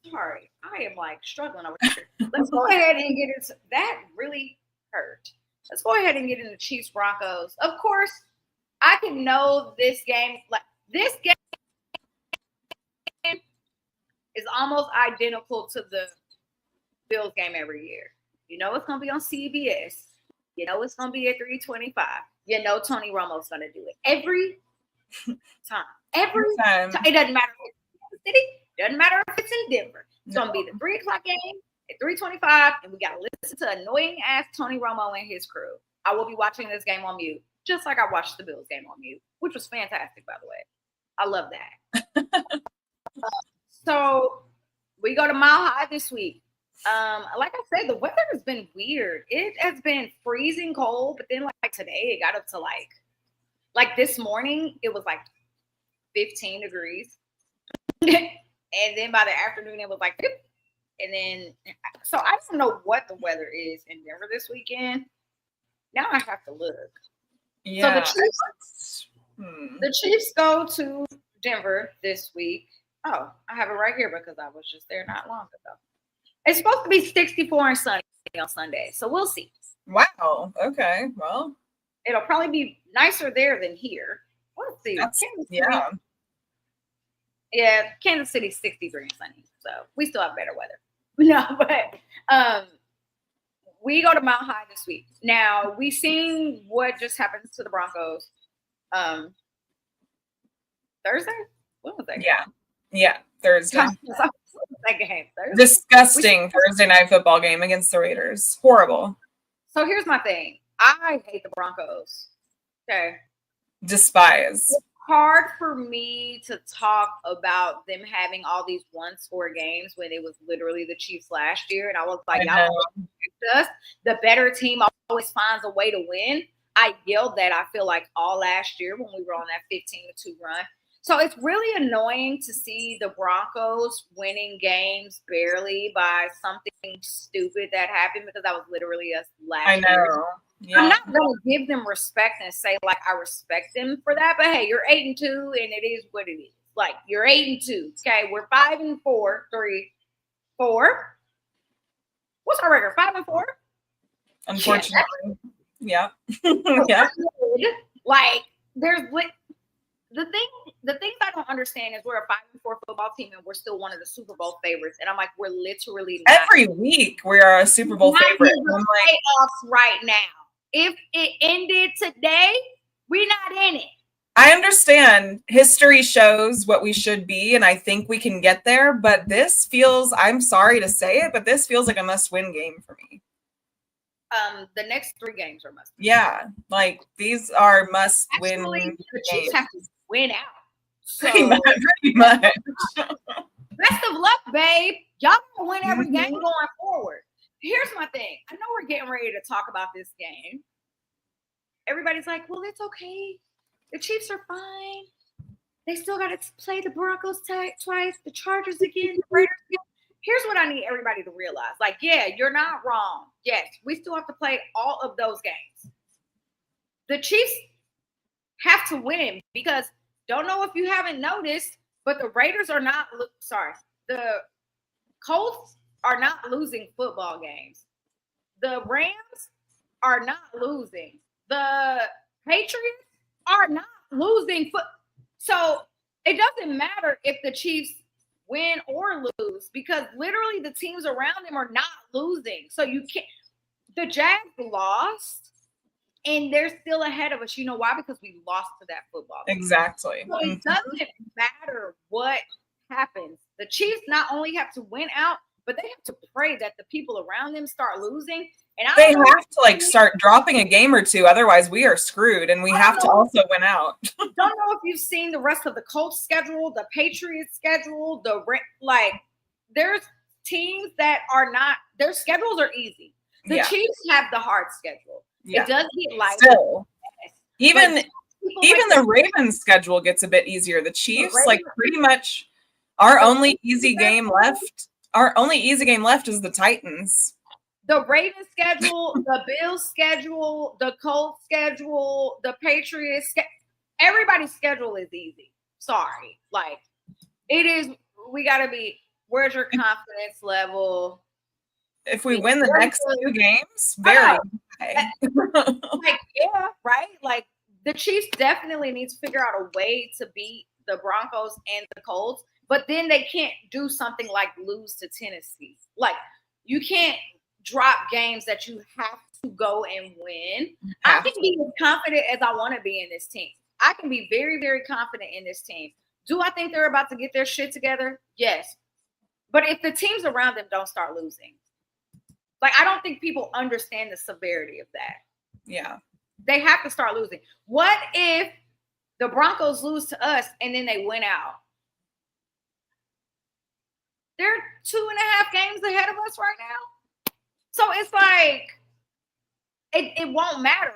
Sorry, I am like struggling over here. Let's go ahead and get it. That really hurt. Let's go ahead and get into Chiefs Broncos. Of course, I can know this game. Like this game is almost identical to the Bills game every year. You know it's gonna be on CBS. You know it's gonna be at 3:25. You know Tony Romo's gonna do it every time. Every time. It doesn't matter if it's in the city. Doesn't matter if it's in Denver. It's gonna be the 3:00 game at 3:25, and we gotta listen to annoying ass Tony Romo and his crew. I will be watching this game on mute, just like I watched the Bills game on mute, which was fantastic, by the way. I love that. So we go to Mile High this week. Like I said, the weather has been weird. It has been freezing cold, but then like today it got up to like this morning it was like 15 degrees. And then by the afternoon it was like, and then so I don't know what the weather is in Denver this weekend. Now I have to look. Yeah. So the Chiefs go to Denver this week. Oh, I have it right here because I was just there not long ago. It's supposed to be 64 and sunny on Sunday, so we'll see. Wow. Okay. Well, it'll probably be nicer there than here. Let's see. Yeah, Kansas City's 63 and sunny, so we still have better weather. No, but we go to Mile High this week. Now, we've seen what just happened to the Broncos Thursday? What was that? Yeah, Thursday. That game. Disgusting Thursday night football game against the Raiders. Horrible. So here's my thing. I hate the Broncos. Okay. Despise. It's hard for me to talk about them having all these one-score games when it was literally the Chiefs last year. And I was like, y'all us. The better team always finds a way to win. I yelled that, I feel like, all last year when we were on that 15-2 run. So it's really annoying to see the Broncos winning games barely by something stupid that happened because that was literally us last year. Yeah. I'm not going to give them respect and say, like, I respect them for that. But, hey, you're 8-2, and it is what it is. Like, you're 8-2. Okay, we're 5-4, 3-4. What's our record? 5-4? Unfortunately. Yeah. Yeah. Like, there's the things I don't understand is we're a 5-4 football team and we're still one of the Super Bowl favorites. And I'm like, we're literally not. Every week we are a Super Bowl favorite. I'm like, playoffs right now. If it ended today, we're not in it. I understand history shows what we should be, and I think we can get there. But this feels, I'm sorry to say it, but this feels like a must-win game for me. The next 3 games are must-win. Yeah, like these are must-win. Actually, the Chiefs have to win out. So, pretty much. Best of luck, babe. Y'all gonna win every game going forward. Here's my thing. I know we're getting ready to talk about this game. Everybody's like, well, it's okay. The Chiefs are fine. They still got to play the Broncos twice, the Chargers again, the Raiders again. Here's what I need everybody to realize. Like, yeah, you're not wrong. Yes, we still have to play all of those games. The Chiefs have to win because don't know if you haven't noticed, but the Raiders are not the Colts are not losing football games. The Rams are not losing. The Patriots are not losing. So it doesn't matter if the Chiefs win or lose because literally the teams around them are not losing. So you can't. The Jags lost, and they're still ahead of us. You know why? Because we lost to that football team. Exactly. So it doesn't matter what happens. The Chiefs not only have to win out, but they have to pray that the people around them start losing. And they have to start dropping a game or two. Otherwise, we are screwed, and we have to also win out. Don't know if you've seen the rest of the Colts schedule, the Patriots schedule, there's teams that are not. Their schedules are easy. The Chiefs have the hard schedule. Yeah. It does get lighter. Still, even the Ravens schedule gets a bit easier. The Chiefs, pretty much, our only easy game left. Our only easy game left is the Titans. The Ravens schedule, the Bills schedule, the Colts schedule, the Patriots everybody's schedule is easy. Sorry. Like, it is, we got to be, where's your confidence level? If we win the next 2 games, very okay. Like, yeah, right? Like, the Chiefs definitely need to figure out a way to beat the Broncos and the Colts, but then they can't do something like lose to Tennessee. Like, you can't drop games that you have to go and win. I can be as confident as I want to be in this team. I can be very, very confident in this team. Do I think they're about to get their shit together? Yes. But if the teams around them don't start losing, like, I don't think people understand the severity of that. Yeah. They have to start losing. What if the Broncos lose to us and then they win out? They're 2.5 games ahead of us right now. So it's like, it won't matter.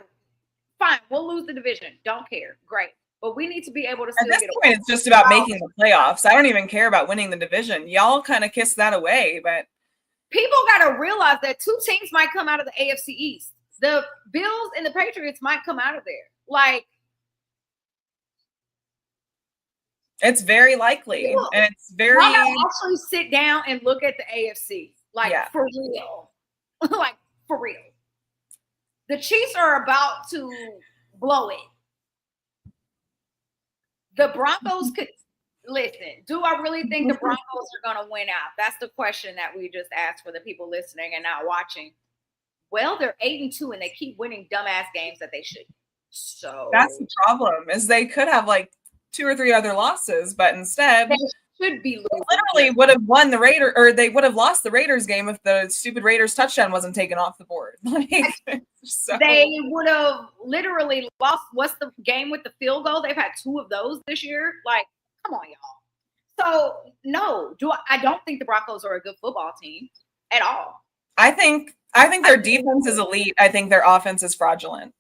Fine, we'll lose the division. Don't care. Great. But we need to be able to still At this get point, it's just about making the playoffs. I don't even care about winning the division. Y'all kind of kiss that away, but people got to realize that 2 teams might come out of the AFC East. The Bills and the Patriots might come out of there. Like, it's very likely, and it's very. Actually sit down and look at the AFC, like, for real, like, for real. The Chiefs are about to blow it. The Broncos could listen. Do I really think the Broncos are going to win out? That's the question that we just asked for the people listening and not watching. Well, they're 8-2, and they keep winning dumbass games that they shouldn't. So that's the problem. Is they could have like 2 or 3 other losses, but instead they should be losing. Literally would have won the Raiders, or they would have lost the Raiders game if the stupid Raiders touchdown wasn't taken off the board. Like, so. They would have literally lost. What's the game with the field goal? They've had 2 of those this year. Like, come on, y'all. So no, I don't think the Broncos are a good football team at all. I think their defense is elite. I think their offense is fraudulent.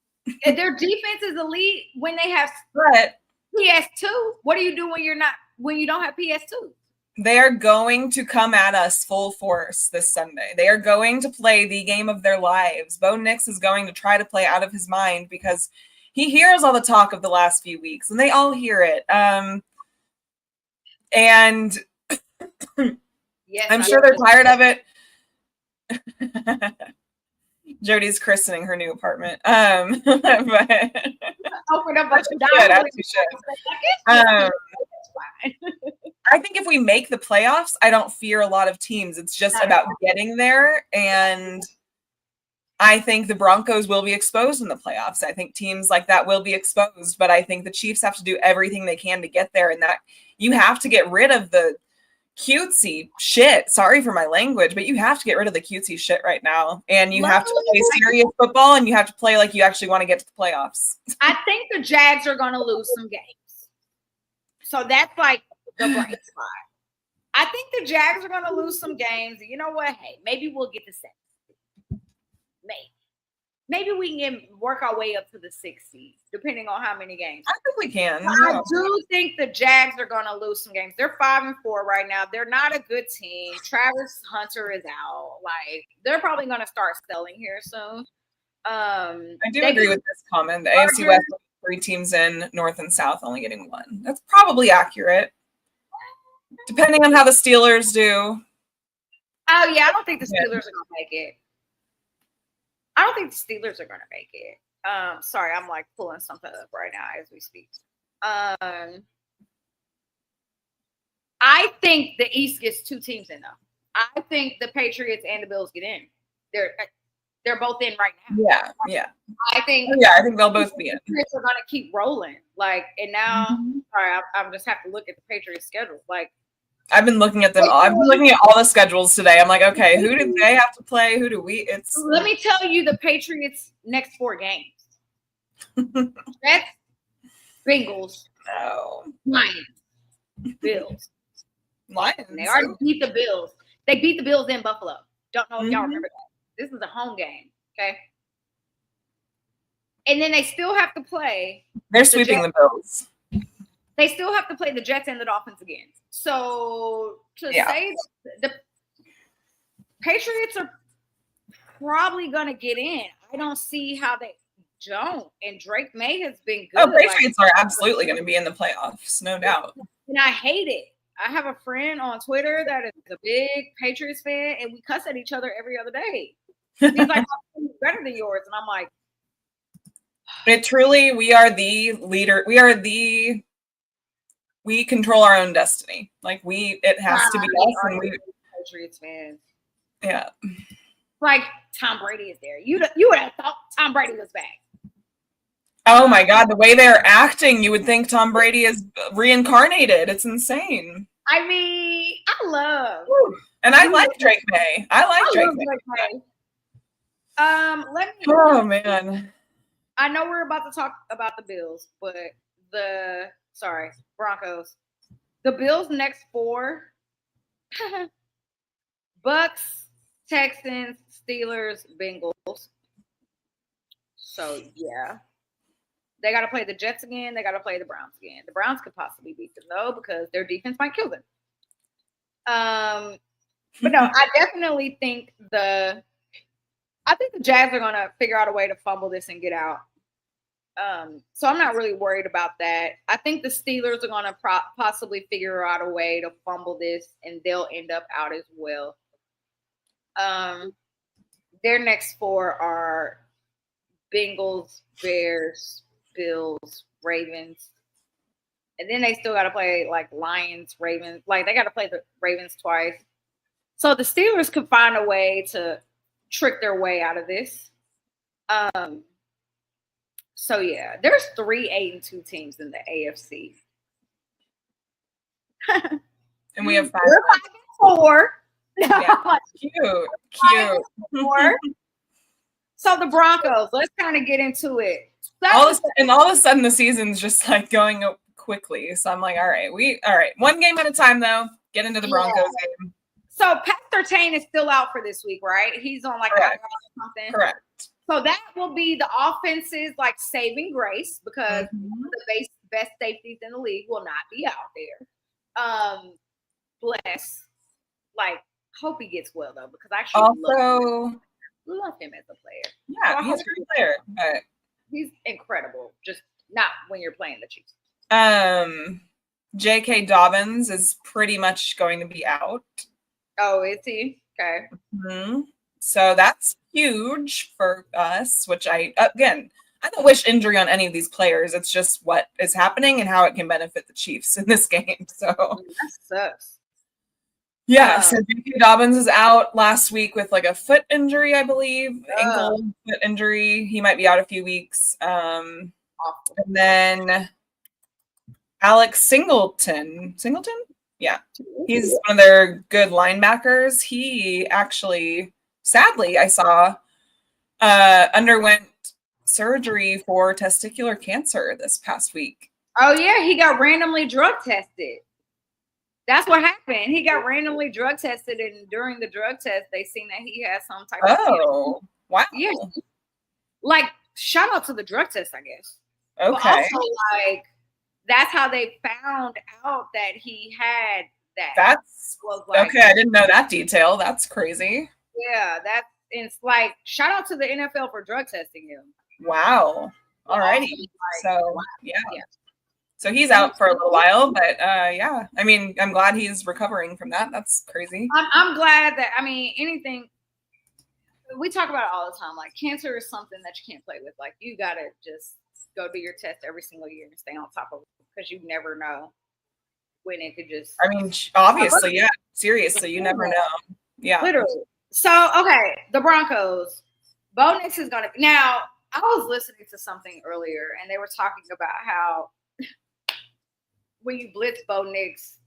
Their defense is elite when they have PS2. What do you do when you don't have PS2? They are going to come at us full force this Sunday. They are going to play the game of their lives. Bo Nix is going to try to play out of his mind because he hears all the talk of the last few weeks, and they all hear it. And yes, I'm sure they're tired of it. Jodi's christening her new apartment. But open up I think if we make the playoffs, I don't fear a lot of teams. It's just about getting there. And I think the Broncos will be exposed in the playoffs. I think teams like that will be exposed, but I think the Chiefs have to do everything they can to get there. And that you have to get rid of the cutesy shit. Sorry for my language, but you have to get rid of the cutesy shit right now. And you have to play serious football, and you have to play like you actually want to get to the playoffs. I think the Jags are going to lose some games. So that's like the bright spot. I think the Jags are going to lose some games. You know what? Hey, maybe we'll get to 7. Maybe we can work our way up to the 60s, depending on how many games. I think we can. I do think the Jags are going to lose some games. They're 5-4 right now. They're not a good team. Travis Hunter is out. Like, they're probably going to start selling here soon. I do agree with this comment. The AFC West, 3 teams in, North and South only getting 1. That's probably accurate, depending on how the Steelers do. Oh, yeah. I don't think the Steelers are going to make it. I don't think the Steelers are going to make it. Sorry, I'm like pulling something up right now as we speak. I think the East gets 2 teams in, though. I think the Patriots and the Bills get in. They're both in right now. Yeah. I think they'll both be in. The Patriots are going to keep rolling. Like, and now, sorry, I just have to look at the Patriots' schedule. Like, I've been looking at them all. I've been looking at all the schedules today. I'm like, okay, who do they have to play? Who do we? Let me tell you the Patriots' next 4 games. Jets, Bengals, Lions, Bills. Lions. They already beat the Bills. They beat the Bills in Buffalo. Don't know if y'all remember that. This is a home game, okay? And then they still have to play. They're sweeping the Bills. They still have to play the Jets and the Dolphins again. So to say the Patriots are probably going to get in, I don't see how they don't. And Drake May has been good. Oh, Patriots are absolutely going to be in the playoffs, no doubt. And I hate it. I have a friend on Twitter that is a big Patriots fan, and we cuss at each other every other day. He's like, better than yours. And I'm like, it truly, we are the leader. We control our own destiny. Like it has to be us. And we Patriots fans. Yeah. Like Tom Brady is there. You would have thought Tom Brady was back. Oh my God, the way they're acting, you would think Tom Brady is reincarnated. It's insane. I mean, I love. And I like Drake May. I like Drake May. Let me. Oh man. I know we're about to talk about the Bills, but Broncos. The Bills' next 4: Bucks, Texans, Steelers, Bengals. So yeah, they got to play the Jets again. They got to play the Browns again. The Browns could possibly beat them though because their defense might kill them. But no, I definitely think the Jags are gonna figure out a way to fumble this and get out. So I'm not really worried about that. I think the Steelers are gonna possibly figure out a way to fumble this, and they'll end up out as well. Their next 4 are Bengals, Bears, Bills, Ravens, and then they still got to play like Lions, Ravens. Like they got to play the Ravens twice. So the Steelers could find a way to trick their way out of this. So yeah, there's 3 8-2 teams in the AFC, and we have 5. We're 5-4. Yeah. Cute. 4. So the Broncos. Let's kind of get into it. All of a sudden, the season's just like going quickly. So I'm like, all right, one game at a time though. Get into the Broncos game. So Pat Surtain is still out for this week, right? He's on like something. Correct. So that will be the offense's like saving grace because the best safeties in the league will not be out there. Bless. Like, hope he gets well though, because I actually love him as a player. Yeah, he's a great player, but he's incredible. Just not when you're playing the Chiefs. J.K. Dobbins is pretty much going to be out. Oh, is he? Okay. Mm-hmm. So that's huge for us, which I don't wish injury on any of these players. It's just what is happening and how it can benefit the Chiefs in this game. So that sucks. Yeah, so J.K. Dobbins is out last week with like a foot injury, I believe, ankle foot injury. He might be out a few weeks. And then Alex Singleton? Yeah, he's one of their good linebackers. He actually, sadly, I saw, underwent surgery for testicular cancer this past week. Oh, yeah, he got randomly drug tested. That's what happened. He got randomly drug tested, and during the drug test, they seen that he had some type of cancer. Wow. Yeah. Like, shout out to the drug test, I guess. Okay. But also, like, that's how they found out that he had that. Okay, I didn't know that detail. That's crazy. Yeah, it's like, shout out to the NFL for drug testing him. Wow. Alrighty. Yeah. So he's out for a little while, but yeah. I mean, I'm glad he's recovering from that. That's crazy. I'm glad that, anything, we talk about it all the time. Like, cancer is something that you can't play with. Like, you got to just go do your test every single year and stay on top of it because you never know when it could just. Obviously, yeah. Seriously, you never know. Yeah. Literally. So, okay, the Broncos. Bo Nix is going to. Now, I was listening to something earlier, and they were talking about how when you blitz Bo Nix,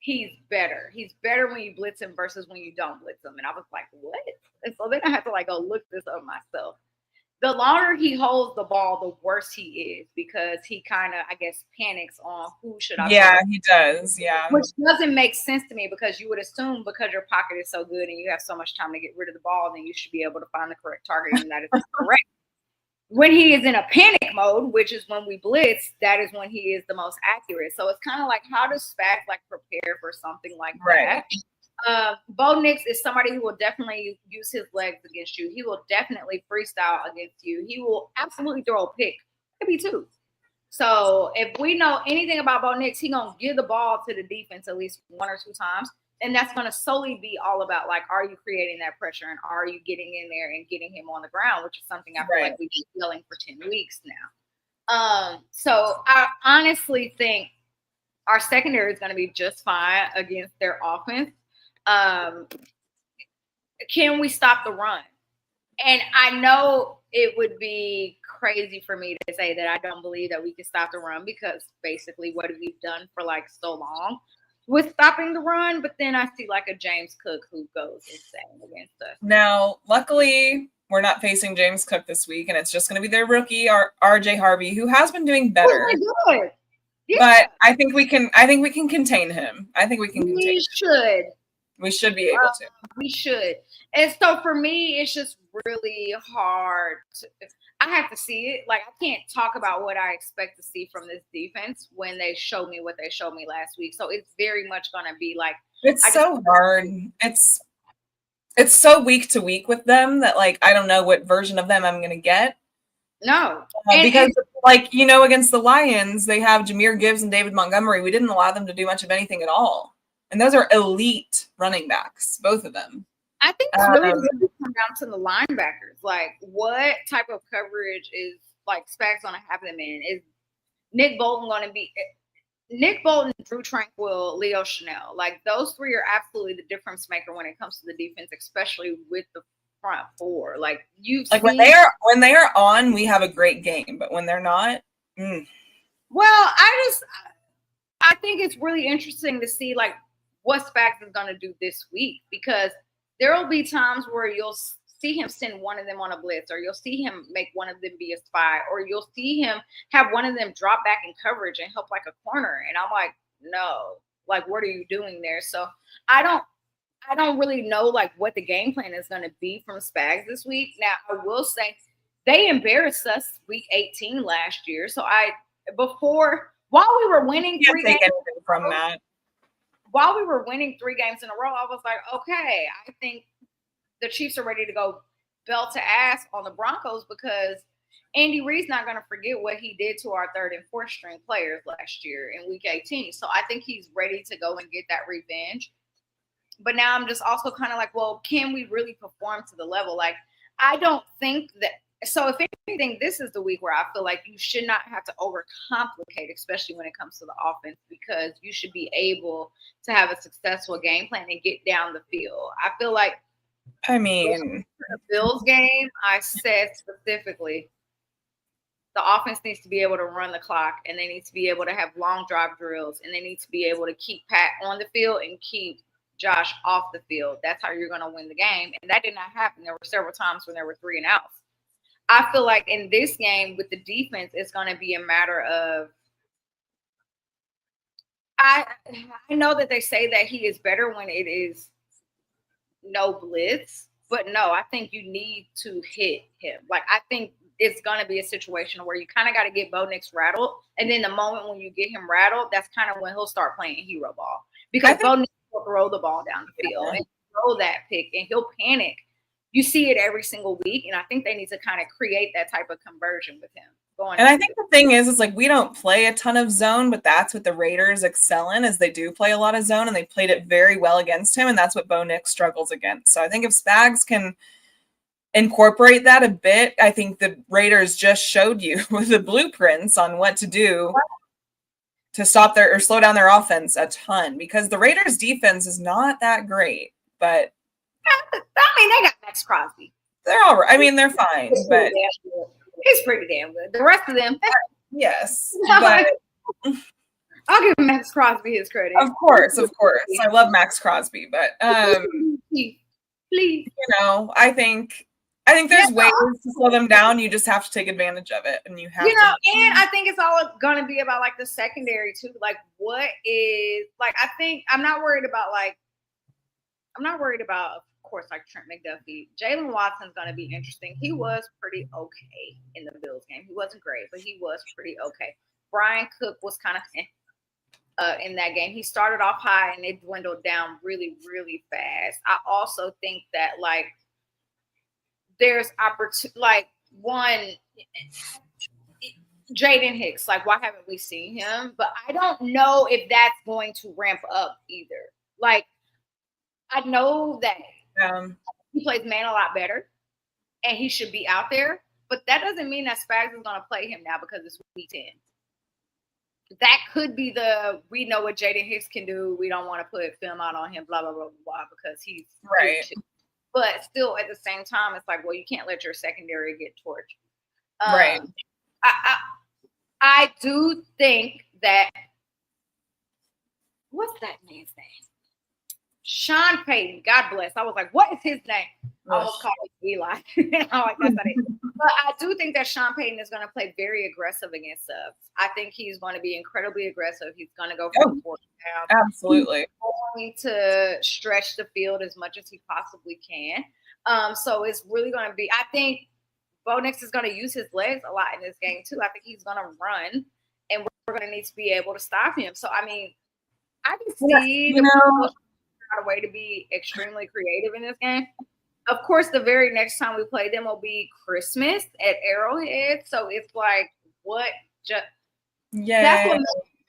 he's better. He's better when you blitz him versus when you don't blitz him. And I was like, what? And so then I had to go look this up myself. The longer he holds the ball, the worse he is because he kind of, I guess, panics on who should I. Yeah, he does. Yeah. Which doesn't make sense to me because you would assume because your pocket is so good and you have so much time to get rid of the ball, then you should be able to find the correct target and that is correct. When he is in a panic mode, which is when we blitz, that is when he is the most accurate. So it's kind of like, how does Spags prepare for something like that? Bo Nix is somebody who will definitely use his legs against you. He will definitely freestyle against you. He will absolutely throw a pick, maybe 2. So if we know anything about Bo Nix, he's going to give the ball to the defense at least 1 or 2 times. And that's going to solely be all about, like, are you creating that pressure and are you getting in there and getting him on the ground, which is something I feel like we've been yelling for 10 weeks now. So I honestly think our secondary is going to be just fine against their offense. Can we stop the run? And I know it would be crazy for me to say that I don't believe that we can stop the run, because basically what have we done for like so long with stopping the run? But then I see like a James Cook who goes insane against us. Now, luckily, we're not facing James Cook this week, and it's just going to be their rookie, RJ Harvey, who has been doing better. Good. Yeah. But I think we can contain him. I think we can contain him. We should be able to. We should. And so for me, it's just really hard. I have to see it. Like, I can't talk about what I expect to see from this defense when they show me what they showed me last week. So it's very much going to be like. It's so hard. It's so week to week with them that, like, I don't know what version of them I'm going to get. No. Because, like, you know, against the Lions, they have Jahmyr Gibbs and David Montgomery. We didn't allow them to do much of anything at all. And those are elite running backs, both of them. I think it's really going to come down to the linebackers. Like, what type of coverage is, like, Spags going to have them in? Is Nick Bolton going to be – Nick Bolton, Drew Tranquill, Leo Chanel. Like, those three are absolutely the difference maker when it comes to the defense, especially with the front four. Like, when they are on, we have a great game. But when they're not – Well, I think it's really interesting to see, like, what Spags is going to do this week, because there will be times where you'll see him send one of them on a blitz, or you'll see him make one of them be a spy, or you'll see him have one of them drop back in coverage and help like a corner. And I'm like, no, like, what are you doing there? So I don't really know like what the game plan is going to be from Spags this week. Now, I will say they embarrassed us week 18 last year. So while we were winning 3 games from that. While we were winning 3 games in a row, I was like, okay, I think the Chiefs are ready to go belt to ass on the Broncos, because Andy Reid's not going to forget what he did to our 3rd and 4th string players last year in week 18. So I think he's ready to go and get that revenge. But now I'm just also kind of like, well, can we really perform to the level? Like, I don't think that. So if anything, this is the week where I feel like you should not have to overcomplicate, especially when it comes to the offense, because you should be able to have a successful game plan and get down the field. I feel like, the Bills game, I said specifically, the offense needs to be able to run the clock, and they need to be able to have long drive drills, and they need to be able to keep Pat on the field and keep Josh off the field. That's how you're going to win the game. And that did not happen. There were several times when there were 3 and outs. I feel like in this game with the defense, it's going to be a matter of, I know that they say that he is better when it is no blitz, but no, I think you need to hit him. Like, I think it's going to be a situation where you kind of got to get Bo Nix rattled. And then the moment when you get him rattled, that's kind of when he'll start playing hero ball, because Bo Nix will throw the ball down the field and throw that pick, and he'll panic. You see it every single week, and I think they need to kind of create that type of conversion with him. And I think the thing is like, we don't play a ton of zone, but that's what the Raiders excel in, is they do play a lot of zone, and they played it very well against him, and that's what Bo Nix struggles against. So I think if Spags can incorporate that a bit, I think the Raiders just showed you with the blueprints on what to do to stop or slow down their offense a ton, because the Raiders defense is not that great, but I mean, they got Max Crosby. They're all right. I mean, they're fine, but he's pretty damn good. The rest of them, yes, but I'll give Max Crosby his credit. Of course. I love Max Crosby, but please, you know, I think there's ways to slow them down. You just have to take advantage of it, and you have and I think it's all going to be about like the secondary too. Like, what is like? I think I'm not worried about, of course, like Trent McDuffie. Jalen Watson's going to be interesting. He was pretty okay in the Bills game. He wasn't great, but he was pretty okay. Brian Cook was kind of in that game. He started off high and it dwindled down really, really fast. I also think that like there's opportunity, like one, Jaden Hicks, like why haven't we seen him? But I don't know if that's going to ramp up either. Like I know that Um, he plays man a lot better, and he should be out there. But that doesn't mean that Spags is going to play him now because it's week 10. That could be we know what Jaden Hicks can do. We don't want to put film out on him, blah, blah, blah, blah, because he's right. But still, at the same time, it's like, well, you can't let your secondary get torched. Right. I do think that, what's that man's name? Sean Payton, God bless. I was like, what is his name? I almost called him Eli. I'm like, that's not it. But I do think that Sean Payton is going to play very aggressive against subs. I think he's going to be incredibly aggressive. He's going to go for the fourth down. Absolutely. He's going to stretch the field as much as he possibly can. So it's really going to be, I think Bo Nix is going to use his legs a lot in this game too. I think he's going to run, and we're going to need to be able to stop him. So, I mean, I can see a way to be extremely creative in this game. Of course, the very next time we play them will be Christmas at Arrowhead. So it's like, what? That's what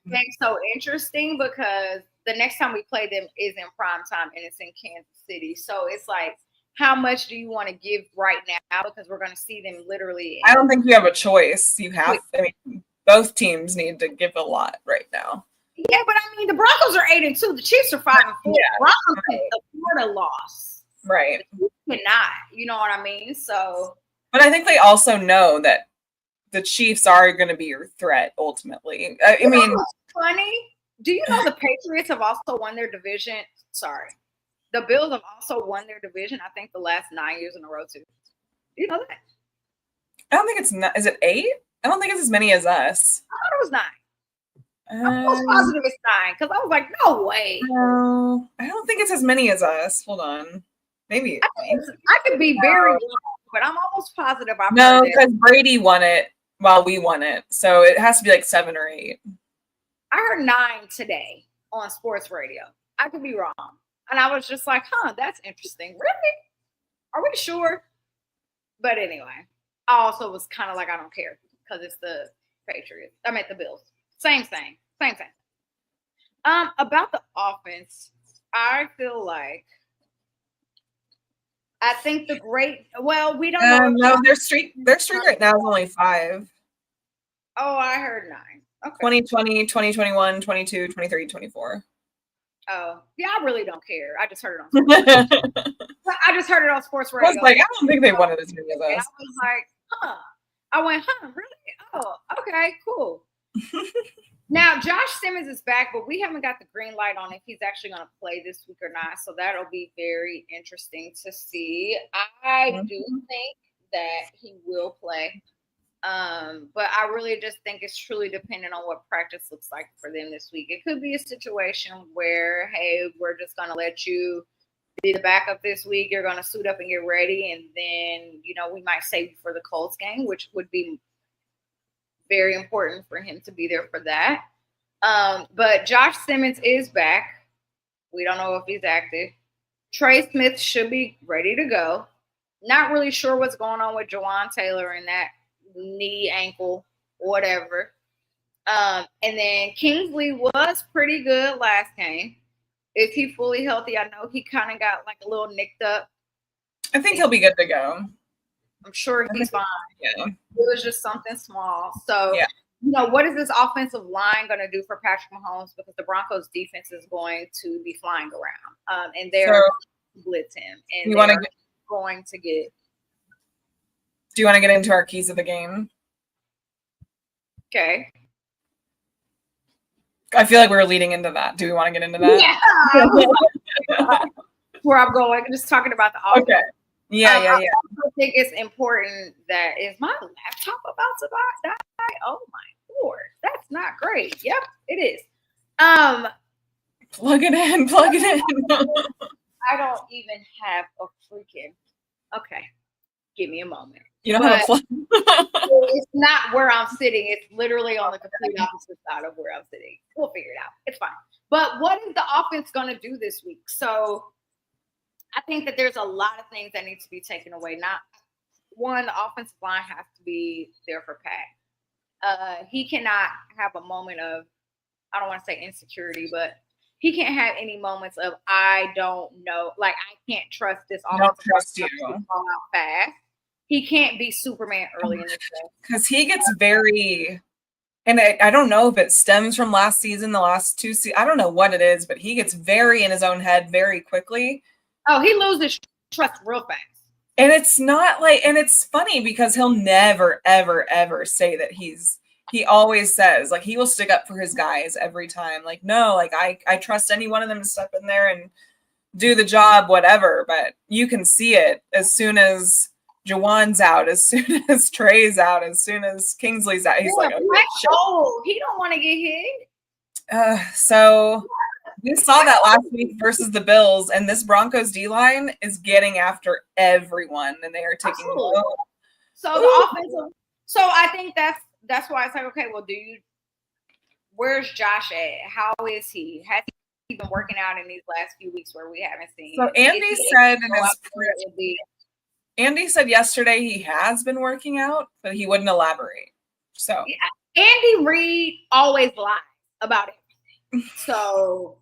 makes it so interesting, because the next time we play them is in prime time and it's in Kansas City. So it's like, how much do you want to give right now? Because we're going to see them literally. I don't think you have a choice. You have. I mean, both teams need to give a lot right now. Yeah, but I mean, the Broncos are 8-2. The Chiefs are 5-4. Yeah, Broncos can afford a loss. Right. The Chiefs cannot. You know what I mean? So. But I think they also know that the Chiefs are going to be your threat ultimately. I mean, funny. Do you know the Patriots have also won their division? Sorry, the Bills have also won their division. I think the last 9 years in a row too. Do you know that? I don't think it's not. Is it 8? I don't think it's as many as us. I thought it was 9. I'm almost positive it's 9 because I was like, no way. No, I don't think it's as many as us. Hold on. Maybe. I could be very wrong, but I'm almost positive. No, because Brady won it while we won it. So it has to be like 7 or 8. I heard 9 today on sports radio. I could be wrong. And I was just like, that's interesting. Really? Are we sure? But anyway, I also was kind of like, I don't care because it's the Patriots. I meant the Bills. Same thing. About the offense, I feel like we don't know. No, their streak right now is only 5. Oh, I heard 9. Okay. 2020, 2021, 22, 23, 24. Oh, yeah, I really don't care. I just heard it on sports radio. I was like, I don't think they wanted as many as us. I was like, I went, really? Oh, okay, cool. Now, Josh Simmons is back, but we haven't got the green light on if he's actually going to play this week or not. So that'll be very interesting to see. I do think that he will play. But I really just think it's truly dependent on what practice looks like for them this week. It could be a situation where, hey, we're just going to let you be the backup this week. You're going to suit up and get ready. And then, we might save you for the Colts game, which would be very important for him to be there for that. But Josh Simmons is back. We don't know if he's active. Trey Smith should be ready to go. Not really sure what's going on with Jawan Taylor and that knee, ankle, whatever. And then Kingsley was pretty good last game. Is he fully healthy? I know he kind of got like a little nicked up. I think he'll be good to go. I'm sure he's fine. Yeah. It was just something small. So, what is this offensive line going to do for Patrick Mahomes? Because the Broncos defense is going to be flying around. And they're going to blitz him. And they're going to get. Do you want to get into our keys of the game? Okay. I feel like we're leading into that. Do we want to get into that? Yeah. Where I'm going, just talking about the offense. Okay. Yeah. I also think it's important that is my laptop about to die? Oh my Lord, that's not great. Yep, it is. Plug it in. I don't even have a freaking. Okay, give me a moment. You don't have a plug. It's not where I'm sitting. It's literally on the complete opposite side of where I'm sitting. We'll figure it out. It's fine. But what is the offense going to do this week? So I think that there's a lot of things that need to be taken away. Not one, the offensive line has to be there for Pat. He cannot have a moment of, I don't want to say insecurity, but he can't have any moments of I don't know, like I can't trust this Don't offensive trust you. fall out fast. He can't be Superman early in this game. Because he gets very, and I don't know if it stems from last season, the last two seasons. I don't know what it is, but he gets very in his own head very quickly. Oh, he loses trust real fast. And it's not like, and it's funny because he'll never, ever, ever say that he always says, like, he will stick up for his guys every time. Like, no, like, I trust any one of them to step in there and do the job, whatever. But you can see it as soon as Jawan's out, as soon as Trey's out, as soon as Kingsley's out. He's like, oh, he don't want to get hit. So we saw that last week versus the Bills, and this Broncos D-line is getting after everyone, and they are taking low. So the offensive. So I think that's why it's like, okay, well, where's Josh at? How is he? Has he been working out in these last few weeks where we haven't seen? So Andy said yesterday he has been working out, but he wouldn't elaborate. So yeah, Andy Reid always lies about everything. So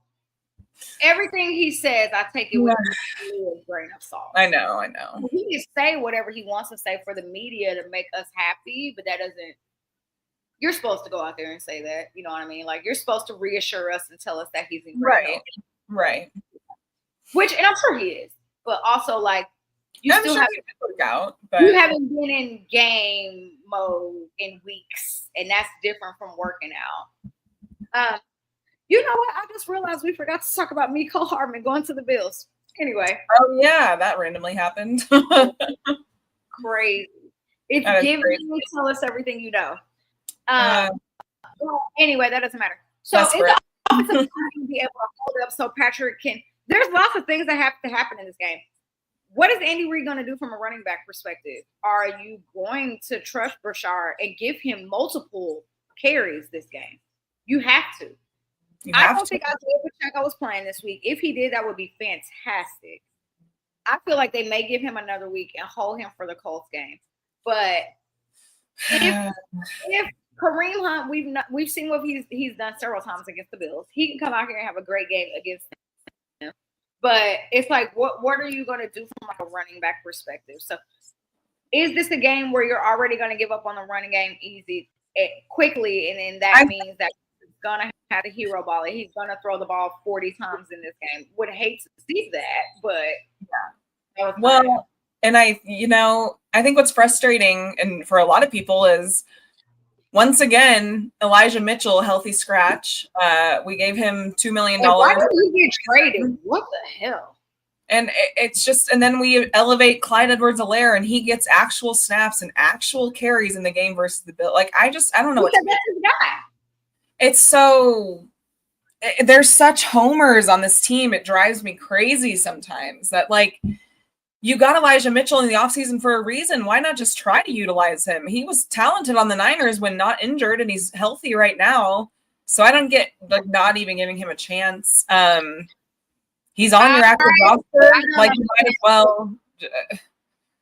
everything he says, I take it with a grain of salt. I know. He can say whatever he wants to say for the media to make us happy, but that doesn't. You're supposed to go out there and say that. You know what I mean? Like, you're supposed to reassure us and tell us that he's in great health. Right. Which, and I'm sure he is, but also like you I'm still sure haven't work out. But you haven't been in game mode in weeks, and that's different from working out. You know what? I just realized we forgot to talk about Mecole Hardman going to the Bills. Anyway. Oh yeah, that randomly happened. Crazy. It's giving you tell us everything you know. Well, anyway, that doesn't matter. So it's the offensive line to be able to hold up so Patrick can. There's lots of things that have to happen in this game. What is Andy Reid going to do from a running back perspective? Are you going to trust Brashard and give him multiple carries this game? You have to. I don't think Isaiah Pacheco was playing this week. If he did, that would be fantastic. I feel like they may give him another week and hold him for the Colts game. But if Kareem Hunt, we've seen what he's done several times against the Bills. He can come out here and have a great game against them. But it's like, what are you going to do from like a running back perspective? So is this a game where you're already going to give up on the running game quickly, and then that means that he's going to have a hero ball. He's going to throw the ball 40 times in this game. Would hate to see that, but yeah. Well, and I think what's frustrating and for a lot of people is once again, Elijah Mitchell, healthy scratch. We gave him $2 million. Why did he get traded? What the hell? And it's just, and then we elevate Clyde Edwards-Helaire, and he gets actual snaps and actual carries in the game versus the Bills. Like, I don't know what to do. It's so, there's such homers on this team. It drives me crazy sometimes that, like, you got Elijah Mitchell in the offseason for a reason. Why not just try to utilize him? He was talented on the Niners when not injured, and he's healthy right now. So I don't get, like, not even giving him a chance. He's on your active roster. Like, you might as well.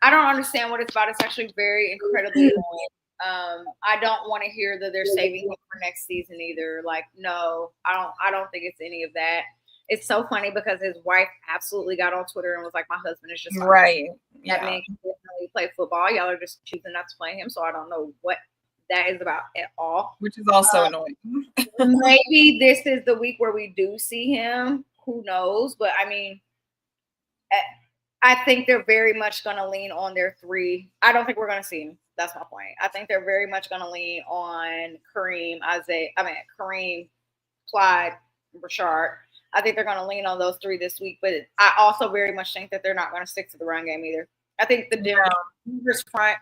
I don't understand what it's about. It's actually very incredibly annoying. I don't want to hear that they're saving him for next season either. Like, no, I don't think it's any of that. It's so funny because his wife absolutely got on Twitter and was like, my husband is just right. That man can definitely play football. Y'all are just choosing not to play him. So I don't know what that is about at all. Which is also annoying. Maybe this is the week where we do see him. Who knows? But I mean, I think they're very much going to lean on their three. I don't think we're going to see him. That's my point. I think they're very much going to lean on Kareem, Clyde, Brashard. I think they're going to lean on those three this week. But I also very much think that they're not going to stick to the run game either. I think the Denver's front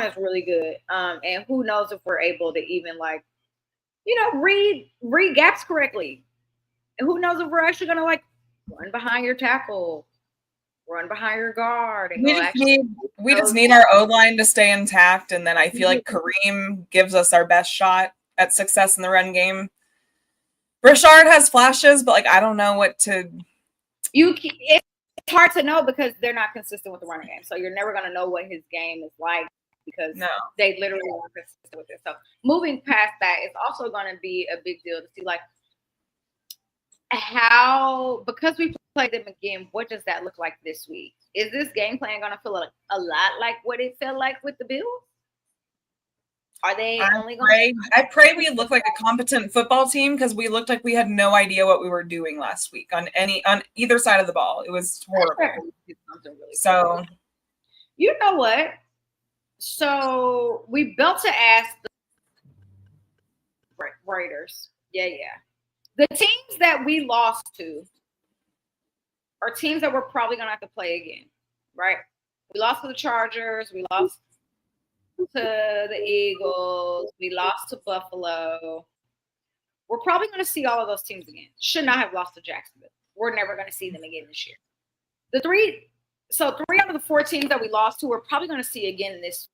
is really good. And who knows if we're able to even, like, read gaps correctly. And who knows if we're actually going to, like, run behind your tackle, run behind your guard. And we just need our O-line to stay intact, and then I feel like Kareem gives us our best shot at success in the run game. Brashard has flashes, but, like, I don't know what to – It's hard to know because they're not consistent with the running game. So you're never going to know what his game is like because they literally aren't consistent with it. So moving past that, it's also going to be a big deal to see, like, because we played them again, what does that look like this week? Is this game plan going to feel a lot like what it felt like with the Bills? Are they only going to? I pray we look like a competent football team, because we looked like we had no idea what we were doing last week on either side of the ball. It was horrible. So, you know what? So we built to ask the Raiders. Yeah. The teams that we lost to are teams that we're probably going to have to play again, right? We lost to the Chargers. We lost to the Eagles. We lost to Buffalo. We're probably going to see all of those teams again. Should not have lost to Jacksonville. We're never going to see them again this year. Three out of the 4 teams that we lost to, we're probably going to see again this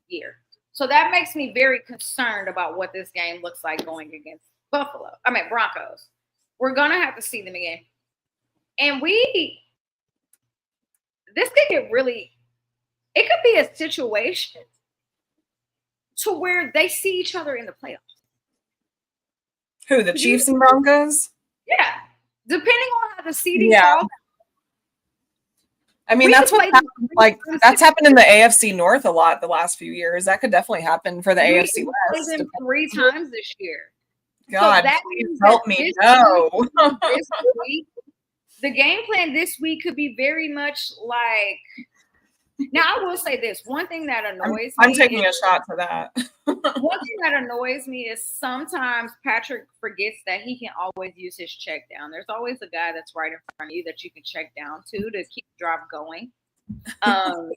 year. So that makes me very concerned about what this game looks like going against Broncos. We're going to have to see them again. And this could get it could be a situation to where they see each other in the playoffs. Who, the Chiefs and Broncos? Yeah. Depending on how the seeding falls. I mean, that's happened in the AFC North a lot the last few years. That could definitely happen for the AFC West. Them 3 times this year. God, so please help me. No. This week, the game plan this week could be very much like. Now, I will say this. One thing that annoys me. I'm taking a shot for that. One thing that annoys me is sometimes Patrick forgets that he can always use his check down. There's always a guy that's right in front of you that you can check down to keep the drive going. I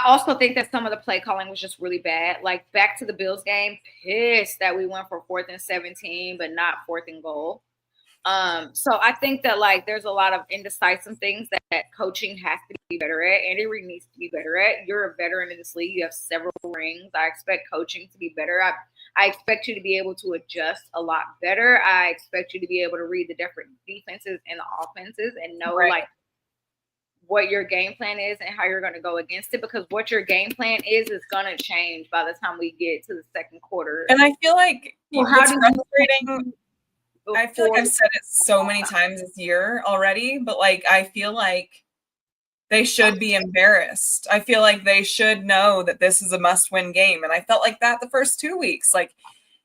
also think that some of the play calling was just really bad. Like back to the Bills game, pissed that we went for 4th and 17, but not 4th and goal. So I think that there's a lot of indecisive things that coaching has to be better at. Andy Reid needs to be better at. You're a veteran in this league. You have several rings. I expect coaching to be better. I expect you to be able to adjust a lot better. I expect you to be able to read the different defenses and the offenses and know what your game plan is and how you're going to go against it, because what your game plan is going to change by the time we get to the second quarter. And I feel like it's frustrating. I feel like I've said it so many times this year already, but I feel like they should be embarrassed. I feel like they should know that this is a must-win game. And I felt like that the first 2 weeks.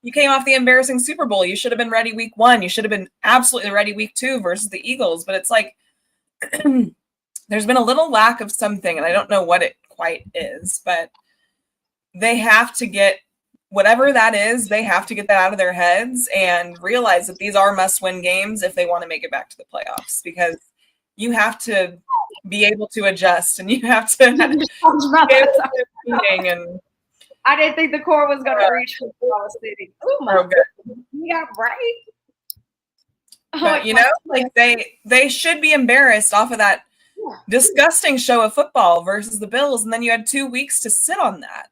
You came off the embarrassing Super Bowl. You should have been ready week 1. You should have been absolutely ready week 2 versus the Eagles. But it's there's been a little lack of something, and I don't know what it quite is, but they have to get whatever that is, they have to get that out of their heads and realize that these are must-win games if they want to make it back to the playoffs, because you have to be able to adjust and you have to and I didn't think the core was going to reach Football City. Oh my God. Yeah, right. But they should be embarrassed off of that disgusting show of football versus the Bills, and then you had 2 weeks to sit on that.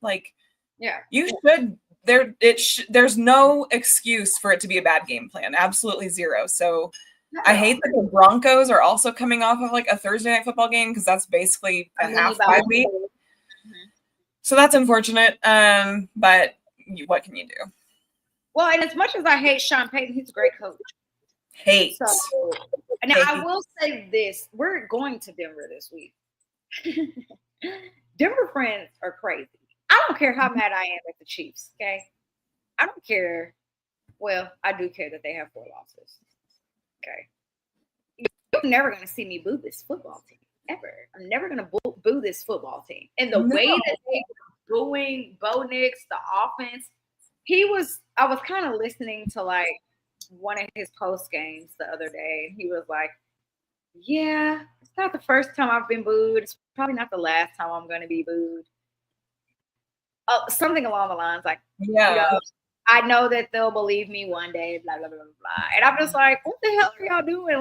You should. There's no excuse for it to be a bad game plan. Absolutely zero. So I hate that the Broncos are also coming off of a Thursday night football game, because that's basically a half bye week. Mm-hmm. So that's unfortunate. But what can you do? Well, and as much as I hate Sean Payton, he's a great coach. So, now I will say this: we're going to Denver this week. Denver friends are crazy. I don't care how mad I am at the Chiefs, okay? I don't care. Well, I do care that they have 4 losses, okay? You're never going to see me boo this football team, ever. I'm never going to boo this football team. And the way that they were booing Bo Nix, the offense, I was kind of listening to one of his post games the other day, and he was like, yeah, it's not the first time I've been booed. It's probably not the last time I'm going to be booed. Something along the lines I know that they'll believe me one day, blah, blah, blah, blah. And I'm just like, what the hell are y'all doing?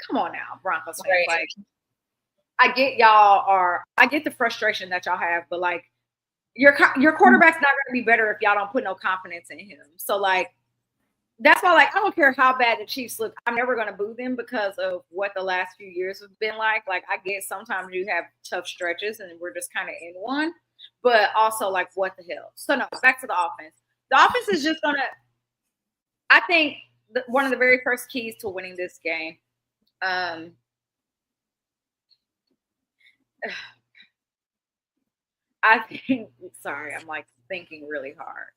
Come on now, Broncos fans. Right. I get the frustration that y'all have, but your quarterback's not going to be better if y'all don't put no confidence in him. So that's why I don't care how bad the Chiefs look. I'm never going to boo them because of what the last few years have been like. I get sometimes you have tough stretches and we're just kind of in one. But also, what the hell? So, no, back to the offense. The offense is just going to – I think one of the very first keys to winning this game. I think, sorry, I'm like thinking really hard.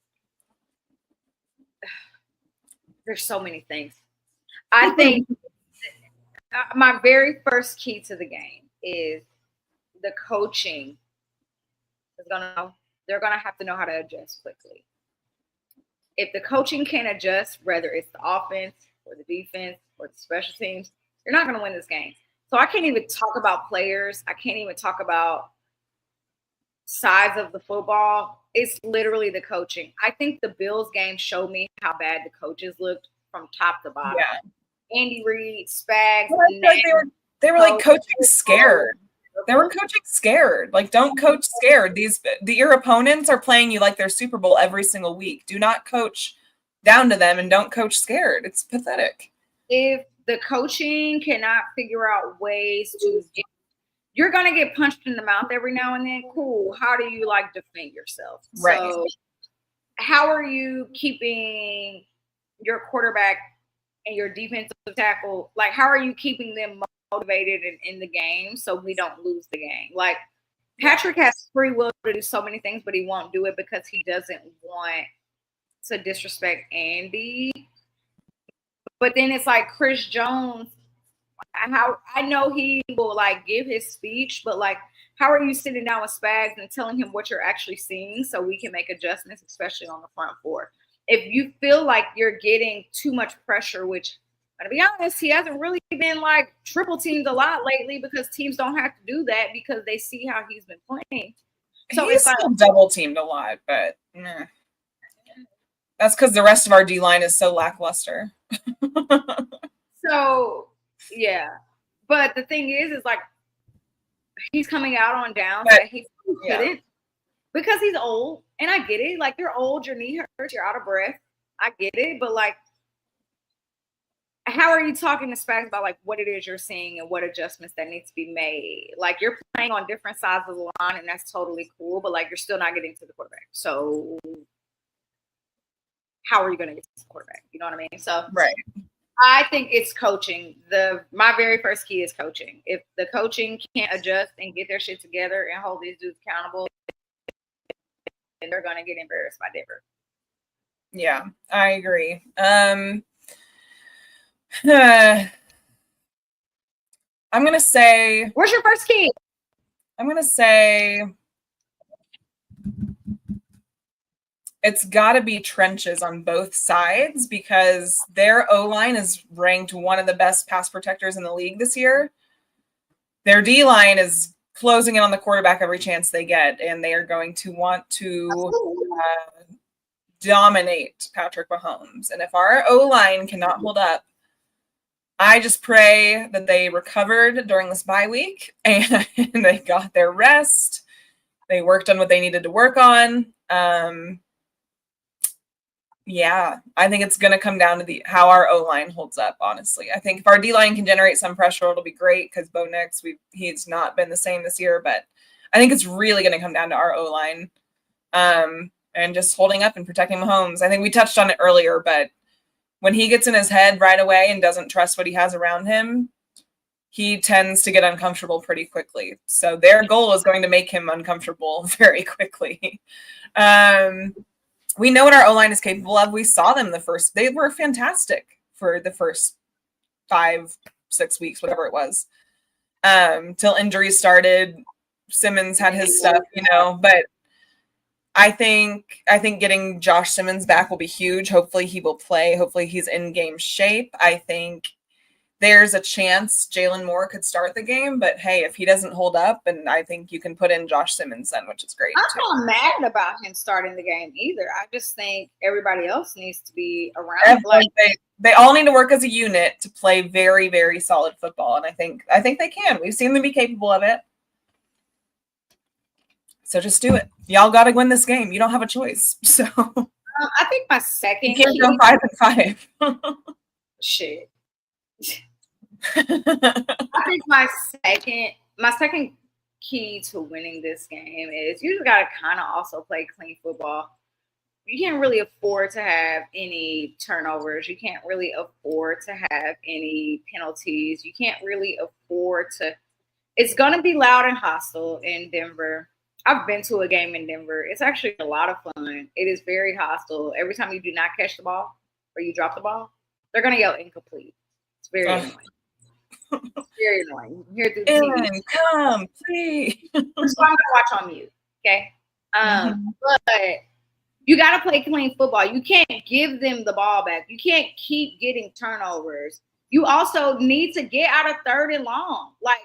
There's so many things. I think my very first key to the game is the coaching they're gonna have to know how to adjust quickly. If the coaching can't adjust, whether it's the offense or the defense or the special teams, you're not gonna win this game. So I can't even talk about players. I can't even talk about size of the football. It's literally the coaching. I think the Bills game showed me how bad the coaches looked from top to bottom. Yeah. Andy Reid, Spags, like they were like coaching scared. They were coaching scared. Like, don't coach scared. Your opponents are playing you like they're Super Bowl every single week. Do not coach down to them and don't coach scared. It's pathetic. If the coaching cannot figure out ways to you're gonna get punched in the mouth every now and then. Cool. How do you like defend yourself? Right. So how are you keeping your quarterback and your defensive tackle, like how are you keeping them motivated and in the game so we don't lose the game? Like Patrick has free will to do so many things, but he won't do it because he doesn't want to disrespect Andy. But then it's like Chris Jones, how I know he will like give his speech, but like how are you sitting down with Spags and telling him what you're actually seeing so we can make adjustments, especially on the front four? If you feel like you're getting too much pressure, which, to be honest, he hasn't really been like triple teamed a lot lately because teams don't have to do that because they see how he's been playing. So he's still double teamed a lot, but that's because the rest of our D line is so lackluster. So yeah, but the thing is like he's coming out on downs that he couldn't because he's old, and I get it. Like you're old, your knee hurts, you're out of breath. I get it, but like, how are you talking to Spags about like what it is you're seeing and what adjustments that need to be made? Like you're playing on different sides of the line, and that's totally cool. But like you're still not getting to the quarterback. So how are you going to get to the quarterback? You know what I mean? So right. I think it's coaching. My very first key is coaching. If the coaching can't adjust and get their shit together and hold these dudes accountable, then they're gonna get embarrassed by Denver. Yeah, I agree. I'm gonna say. What's your first key? I'm gonna say it's got to be trenches on both sides because their O-line is ranked one of the best pass protectors in the league this year. Their D-line is closing in on the quarterback every chance they get, and they are going to want to dominate Patrick Mahomes. And if our O-line cannot hold up, I just pray that they recovered during this bye week and they got their rest. They worked on what they needed to work on. Yeah, I think it's going to come down to how our O-line holds up, honestly. I think if our D-line can generate some pressure, it'll be great because Bo Nix, he's not been the same this year, but I think it's really going to come down to our O-line and just holding up and protecting Mahomes. I think we touched on it earlier, but when he gets in his head right away and doesn't trust what he has around him, he tends to get uncomfortable pretty quickly. So their goal is going to make him uncomfortable very quickly. We know what our O-line is capable of. We saw them they were fantastic for the first 5-6 weeks, whatever it was, till injuries started. Simmons had his stuff, but I think getting Josh Simmons back will be huge. Hopefully he will play. Hopefully he's in game shape. I think there's a chance Jalen Moore could start the game, but hey, if he doesn't hold up, and I think you can put in Josh Simmons then, which is great. I'm not mad about him starting the game either. I just think everybody else needs to be around. They all need to work as a unit to play very, very solid football, and I think they can. We've seen them be capable of it. So just do it. Y'all got to win this game. You don't have a choice. So I think my second. You can't go 5-5. Shit. I think my second key to winning this game is you just gotta kind of also play clean football. you can't really afford to have any turnovers. You can't really afford to have any penalties. You can't really afford to. It's going to be loud and hostile in Denver. I've been to a game in Denver. It's actually a lot of fun. It is very hostile. Every time you do not catch the ball or you drop the ball, they're going to yell incomplete. It's very annoying. It's very annoying. You hear through the Aaron, TV. come, please. So I'm going to watch on mute. Okay. But you got to play clean football. You can't give them the ball back. You can't keep getting turnovers. You also need to get out of 3rd and long. Like,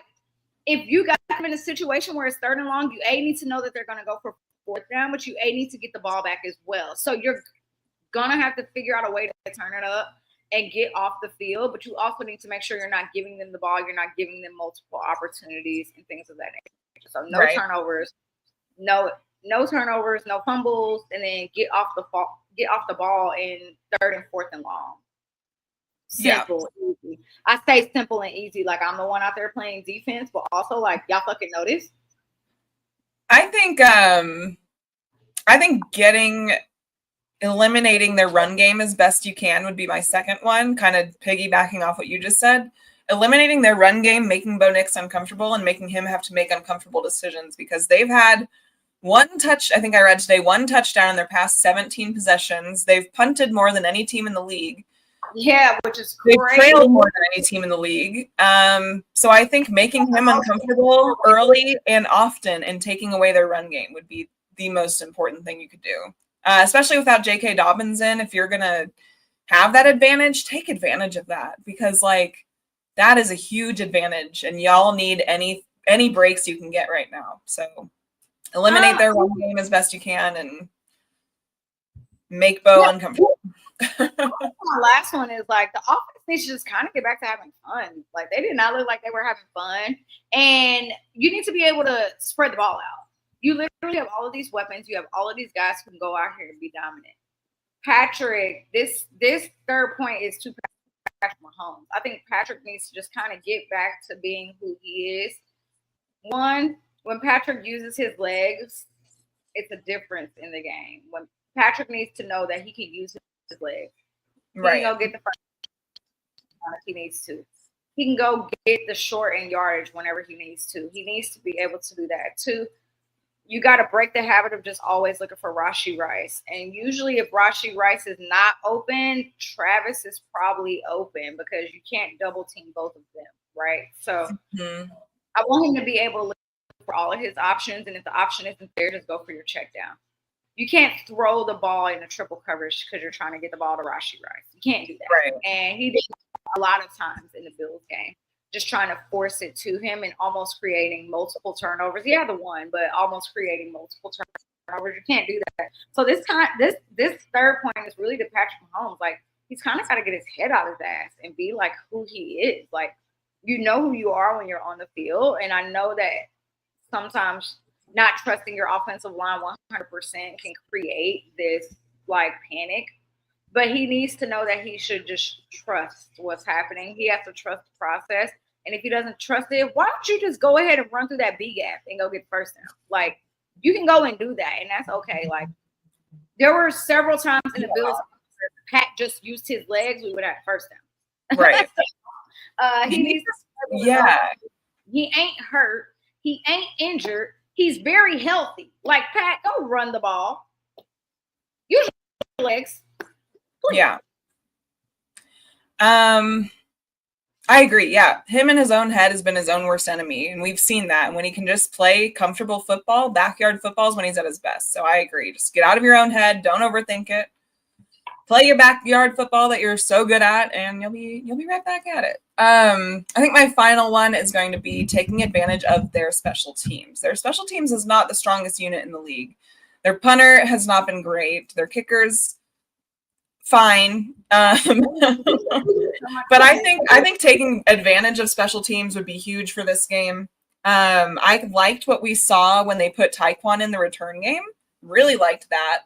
if you got them in a situation where it's 3rd and long, you need to know that they're going to go for 4th down, but you need to get the ball back as well. So you're going to have to figure out a way to turn it up and get off the field, but you also need to make sure you're not giving them the ball. You're not giving them multiple opportunities and things of that nature. So no turnovers, no turnovers, no fumbles, and then get off the ball in 3rd and 4th and long. Simple, easy. I say simple and easy, like I'm the one out there playing defense, but also like y'all fucking notice. I think eliminating their run game as best you can would be my second one, kind of piggybacking off what you just said. Eliminating their run game, making Bo Nix uncomfortable and making him have to make uncomfortable decisions, because they've had one touchdown in their past 17 possessions. They've punted more than any team in the league. Yeah, which is great. They've trailed more than any team in the league. So I think making him uncomfortable early and often and taking away their run game would be the most important thing you could do. Especially without J.K. Dobbins in. If you're going to have that advantage, take advantage of that, because like that is a huge advantage and y'all need any breaks you can get right now. So eliminate their run game as best you can and make Bo uncomfortable. My last one is like the offense needs to just kind of get back to having fun. Like they did not look like they were having fun, and you need to be able to spread the ball out. You literally have all of these weapons. You have all of these guys who can go out here and be dominant. Patrick, this 3rd point is to Patrick Mahomes. I think Patrick needs to just kind of get back to being who he is. One, when Patrick uses his legs, it's a difference in the game. When Patrick needs to know that he can use his legs. He can go get the first if he needs to. He can go get the short and yardage whenever he needs to. He needs to be able to do that too. You got to break the habit of just always looking for Rashee Rice. And usually if Rashee Rice is not open, Travis is probably open, because you can't double team both of them, right? So I want him to be able to look for all of his options. And if the option isn't there, just go for your check down. You can't throw the ball in a triple coverage because you're trying to get the ball to Rashee Rice. You can't do that. Right. And he did a lot of times in the Bills game, just trying to force it to him and almost creating multiple turnovers. He had the one, but almost creating multiple turnovers. You can't do that. So this 3rd point is really to Patrick Mahomes. Like, he's kind of got to get his head out of his ass and be like who he is. Like, you know who you are when you're on the field. And I know that sometimes not trusting your offensive line 100% can create this like panic, but he needs to know that he should just trust what's happening. He has to trust the process. And if he doesn't trust it, why don't you just go ahead and run through that B gap and go get the first down? Like, you can go and do that, and that's okay. Like, there were several times in the Bills, Pat just used his legs, we would have first down. Right. He needs to he ain't hurt. He ain't injured. He's very healthy. Like, Pat, go run the ball. Use your legs. Please. Yeah. I agree. Yeah. Him in his own head has been his own worst enemy. And we've seen that. And when he can just play comfortable football, backyard football is when he's at his best. So I agree. Just get out of your own head. Don't overthink it. Play your backyard football that you're so good at, and you'll be right back at it. I think my final one is going to be taking advantage of their special teams. Their special teams is not the strongest unit in the league. Their punter has not been great. Their kickers, fine. But I think taking advantage of special teams would be huge for this game. I liked what we saw when they put Tyquan in the return game. Really liked that.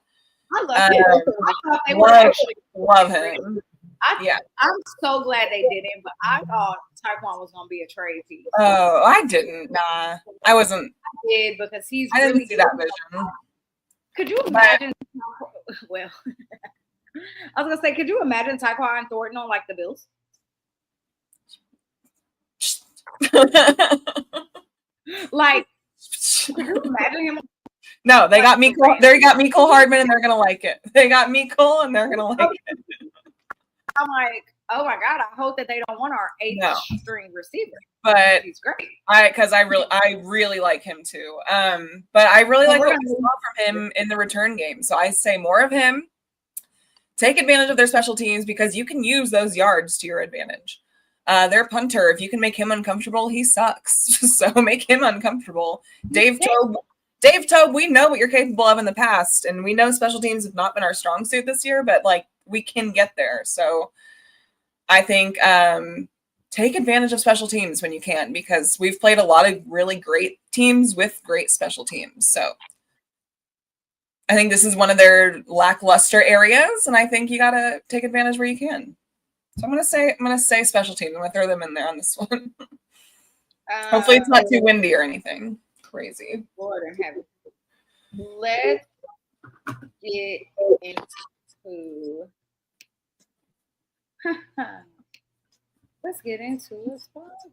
I love him. I thought they were actually love him. I'm so glad they didn't, but I thought Tyquan was going to be a trade piece. Oh, I didn't. Nah, I wasn't. I did, because he's I really didn't see that vision. Could you imagine well, I was gonna say, could you imagine Tyquan Thornton on like the Bills? Like, could you imagine him? No, they got Mecole. They got Mecole Hardman, and they're gonna like it. They got Mecole, and they're gonna like it. I'm like, oh my god! I hope that they don't want our eighth string receiver. But he's great. I really like him too. But I really like what we saw from him in the return game. So I say more of him. Take advantage of their special teams because you can use those yards to your advantage. Their punter, if you can make him uncomfortable, he sucks. So make him uncomfortable. Dave Tobe, we know what you're capable of in the past, and we know special teams have not been our strong suit this year, but like we can get there. So I think take advantage of special teams when you can, because we've played a lot of really great teams with great special teams. So I think this is one of their lackluster areas, and I think you gotta take advantage where you can. So I'm gonna say special teams. I'm gonna throw them in there on this one. Hopefully it's not too windy or anything crazy. Lord in heaven. Let's get into a sponsor.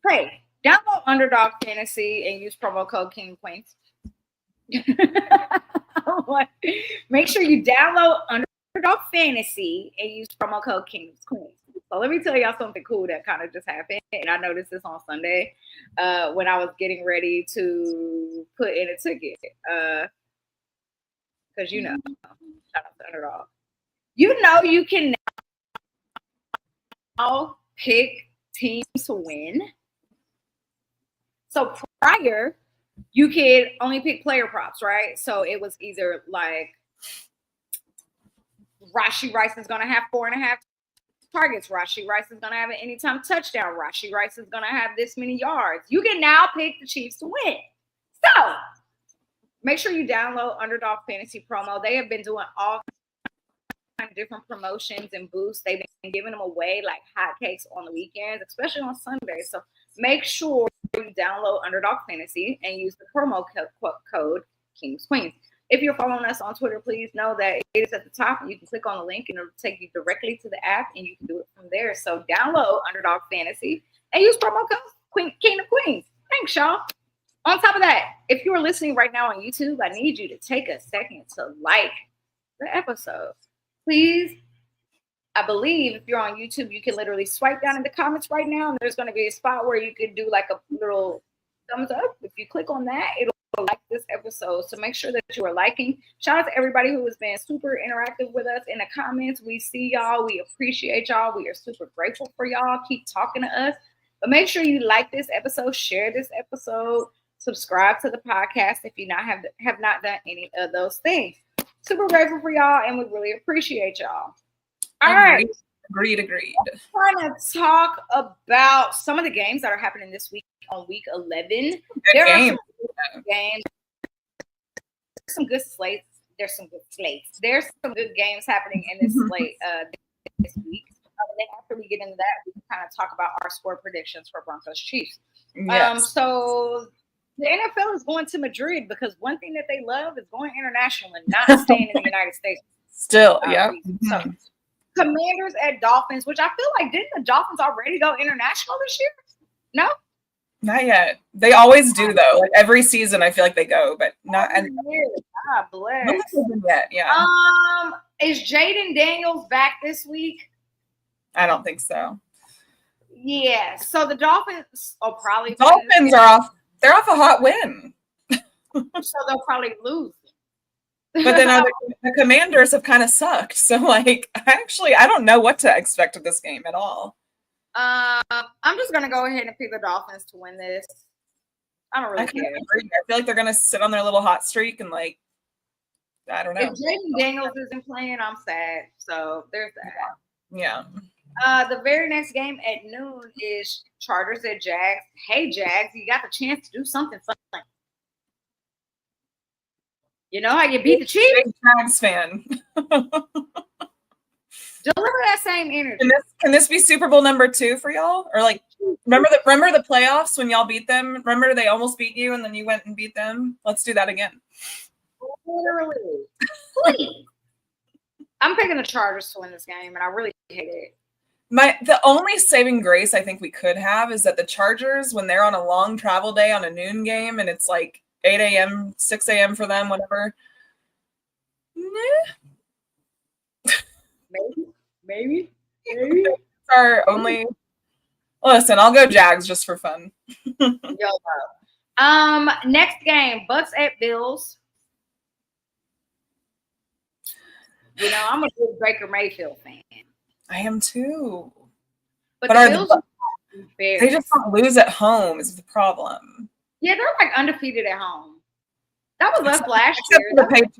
Hey, download Underdog Fantasy and use promo code King Queens. Make sure you download Underdog Fantasy and use promo code King Queens. So let me tell y'all something cool that kind of just happened. And I noticed this on Sunday when I was getting ready to put in a ticket. Because shout out to Underdog. You can now pick teams to win. So prior, you could only pick player props, right? So it was either like Rashee Rice is going to have 4.5 targets. Rashee Rice is going to have an anytime touchdown. Rashee Rice is going to have this many yards. You can now pick the Chiefs to win. So make sure you download Underdog Fantasy Promo. They have been doing all kinds of different promotions and boosts. They've been giving them away like hotcakes on the weekends, especially on Sundays. So make sure you download Underdog Fantasy and use the promo code Kings Queens. If you're following us on Twitter, please know that it is at the top. You can click on the link and it'll take you directly to the app, and you can do it from there. So download Underdog Fantasy and use promo code King of Queens. Thanks, y'all. On top of that, if you are listening right now on YouTube, I need you to take a second to like the episode. Please. I believe if you're on YouTube, you can literally swipe down in the comments right now, and there's going to be a spot where you could do like a little thumbs up. If you click on that, it'll like this episode. So make sure that you are liking. Shout out to everybody who has been super interactive with us in the comments. We see y'all. We appreciate y'all. We are super grateful for y'all. Keep talking to us. But make sure you like this episode, share this episode, subscribe to the podcast if you have not done any of those things. Super grateful for y'all, and we really appreciate y'all. All right. Agreed. I'm trying to talk about some of the games that are happening this week on week 11. There are some good games. There's some good slates. There's some good games happening in this slate this week. And then after we get into that, we can kind of talk about our score predictions for Broncos Chiefs. Yes. So the NFL is going to Madrid because one thing that they love is going international and not staying in the United States. Still, yeah. So, Commanders at Dolphins, which I feel like didn't the Dolphins already go international this year? No, not yet. They always do though. Like every season, I feel like they go, but not. God bless. Not yet. Yeah. Is Jaden Daniels back this week? I don't think so. Yeah. So the Dolphins will probably. Dolphins are off. They're off a hot win. So they'll probably lose. But then the Commanders have kind of sucked. So, like, I don't know what to expect of this game at all. I'm just going to go ahead and pick the Dolphins to win this. I don't really care. I feel like they're going to sit on their little hot streak and, like, I don't know. If Jaden Daniels isn't playing, I'm sad. So, there's that. Yeah. The very next game at noon is Chargers at Jags. Hey, Jags, you got the chance to do something fun. You know how you beat the Chiefs? Big Jags fan. Deliver that same energy. Can this be Super Bowl #2 for y'all? Or like, remember the playoffs when y'all beat them? Remember they almost beat you and then you went and beat them? Let's do that again. Literally. Please. I'm picking the Chargers to win this game, and I really hate it. The only saving grace I think we could have is that the Chargers, when they're on a long travel day on a noon game and it's like 8 a.m., 6 a.m. for them, whatever. Maybe. Our only. Listen, I'll go Jags just for fun. YOLO. Next game, Bucks at Bills. You know, I'm a big Baker Mayfield fan. I am too. But the Bills, they just don't lose at home is the problem. Yeah, they're like undefeated at home. That was us last year.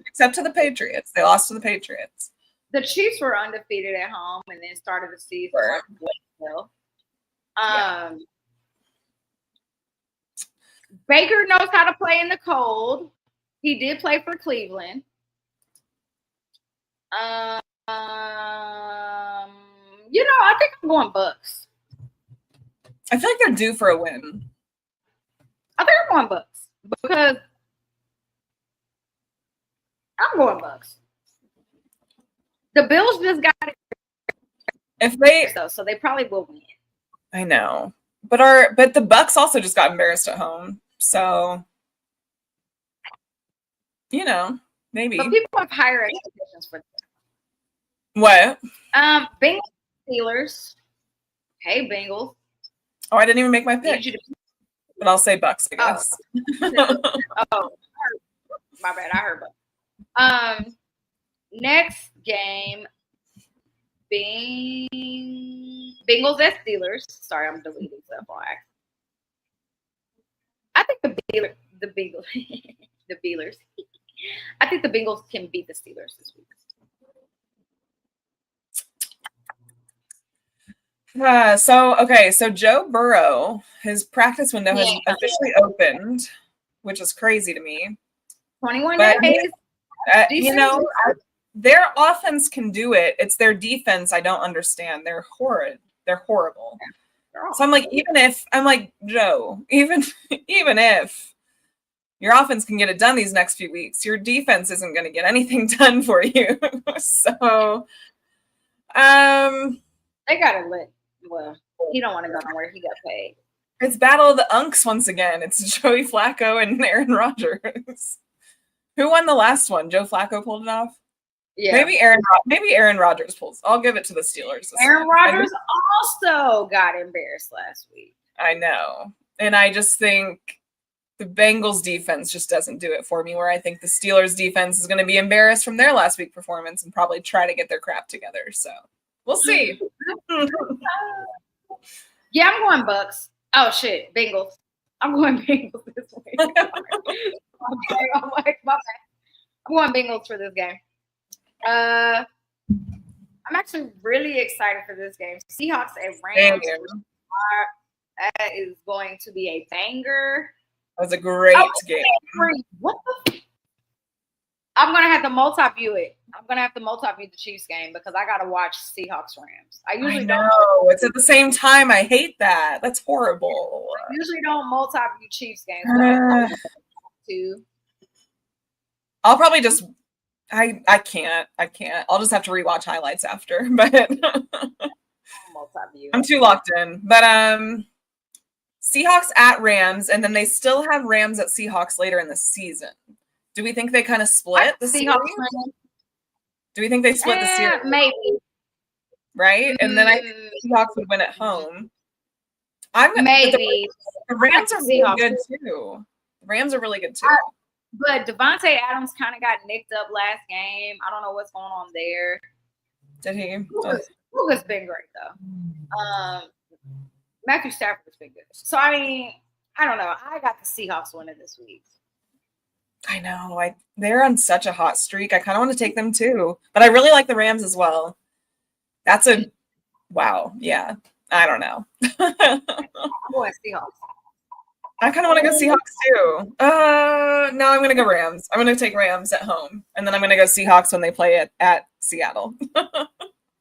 Except to the Patriots. They lost to the Patriots. The Chiefs were undefeated at home and then started the season. Baker knows how to play in the cold. He did play for Cleveland. You know, I think I'm going Bucks. I feel like they're due for a win. I think I'm going Bucks because I'm going Bucks. The Bills just got it. So they probably will win. I know. But the Bucks also just got embarrassed at home. So you know, maybe. But people have higher expectations for them. What? Bengals, Steelers. Hey, Bengals. Oh, I didn't even make my pick. But I'll say Bucks, I guess. Oh, my bad. I heard Bucks. Next game, Bengals at Steelers. Sorry, I'm deleting stuff on accident. I think the Bengals. The Bealers. I think the Bengals can beat the Steelers this week. So Joe Burrow, his practice window has officially opened, which is crazy to me. 21 days. You know, their offense can do it. It's their defense I don't understand. They're horrid. They're horrible. So I'm like, Joe, even if your offense can get it done these next few weeks, your defense isn't going to get anything done for you. So, they got it lit. Well, he don't want to go nowhere. He got paid. It's Battle of the Unks once again. It's Joey Flacco and Aaron Rodgers. Who won the last one? Joe Flacco pulled it off? Yeah. Maybe Aaron Rodgers pulls. I'll give it to the Steelers. Aaron Rodgers also got embarrassed last week. I know. And I just think the Bengals defense just doesn't do it for me, where I think the Steelers defense is going to be embarrassed from their last week performance and probably try to get their crap together. So we'll see. Yeah, I'm going Bucks. Oh, shit. Bengals. I'm going Bengals this week. I'm going Bengals for this game. I'm actually really excited for this game. Seahawks at Rams. That is going to be a banger. That was a great game. What the? I'm gonna have to multi-view it. I'm gonna have to multi-view the Chiefs game because I gotta watch Seahawks Rams. I usually don't. It's at the same time. I hate that. That's horrible. I usually don't multi-view Chiefs games. I'll probably just. I can't. I'll just have to rewatch highlights after. But I'm too locked in. But Seahawks at Rams, and then they still have Rams at Seahawks later in the season. Do we think they kind of split the series? Do we think they split the series? Maybe. Right? And then I think the Seahawks would win at home. Maybe. The Rams are really good too. The Rams are really good too. But Devontae Adams kind of got nicked up last game. I don't know what's going on there. Did he? Luka's been great though. Matthew Stafford's been good. So I mean, I don't know. I got the Seahawks winning this week. I know. They're on such a hot streak. I kind of want to take them too, but I really like the Rams as well. That's a wow. Yeah, I don't know. I'm going Seahawks. I kind of want to go Seahawks too. No, I'm going to go Rams. I'm going to take Rams at home, and then I'm going to go Seahawks when they play at Seattle.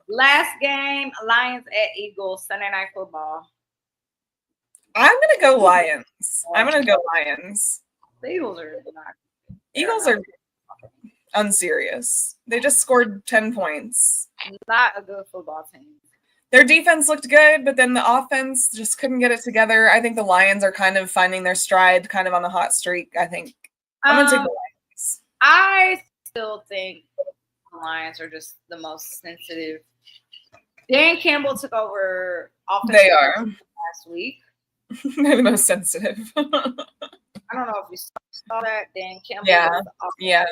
Last game, Lions at Eagles, Sunday Night Football. I'm going to go Lions. The Eagles are unserious. They just scored 10 points. Not a good football team. Their defense looked good, but then the offense just couldn't get it together. I think the Lions are kind of finding their stride, kind of on the hot streak. I think I'm going to take the Lions. I still think the Lions are just the most sensitive. Dan Campbell took over offense. They are. Last week. They're the most sensitive. I don't know if you saw that. Dan Campbell. Yeah.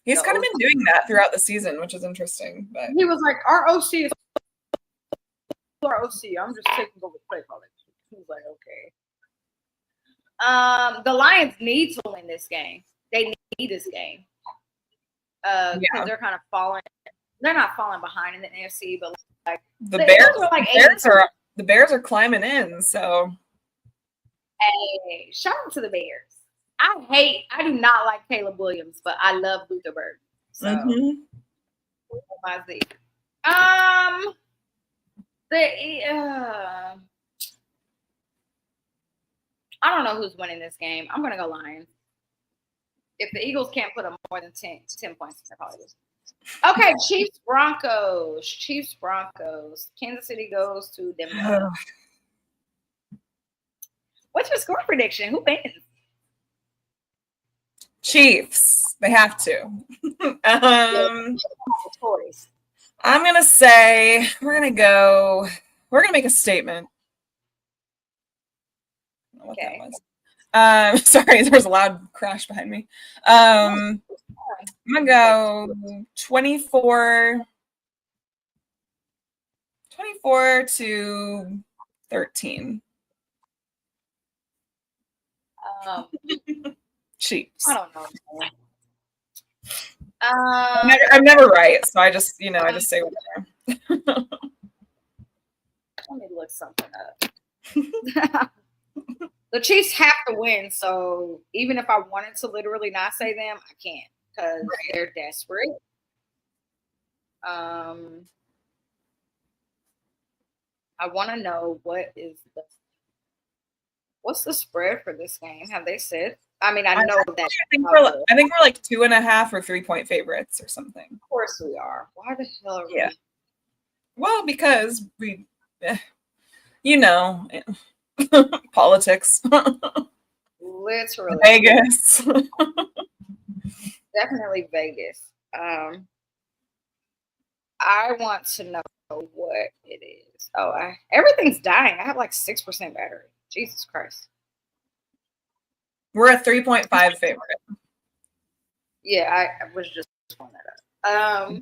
He's kind of been doing that throughout the season, which is interesting. But he was like, our OC is our OC. I'm just taking over play calling. He was like, okay. The Lions need to win this game. They need this game. Because they're kind of falling. They're not falling behind in the NFC, but like the Bears are climbing in. So, hey, shout out to the Bears. I do not like Caleb Williams, but I love Luther Bird. So, my Z. I don't know who's winning this game. I'm gonna go Lions. If the Eagles can't put up more than 10 points, they're probably losing. Okay, Chiefs Broncos. Kansas City goes to Denver. What's your score prediction? Who wins? Chiefs. They have to. I'm gonna say we're gonna make a statement. I don't know what that was. Sorry, there was a loud crash behind me. I'm gonna go 24 to 13. Chiefs. I don't know. I'm never right, so I just say whatever. Let me look something up. The Chiefs have to win, so even if I wanted to literally not say them, I can't because they're desperate. I want to know what's the spread for this game? Have they said? I mean, I know that. I think we're like 2.5 or 3-point favorites or something. Of course we are. Why the hell are we? Yeah. Well, because we, politics. Literally. Vegas. Definitely Vegas. I want to know what it is. Everything's dying. I have like 6% battery. Jesus Christ. We're a 3.5 favorite. Yeah, I was just pulling that up.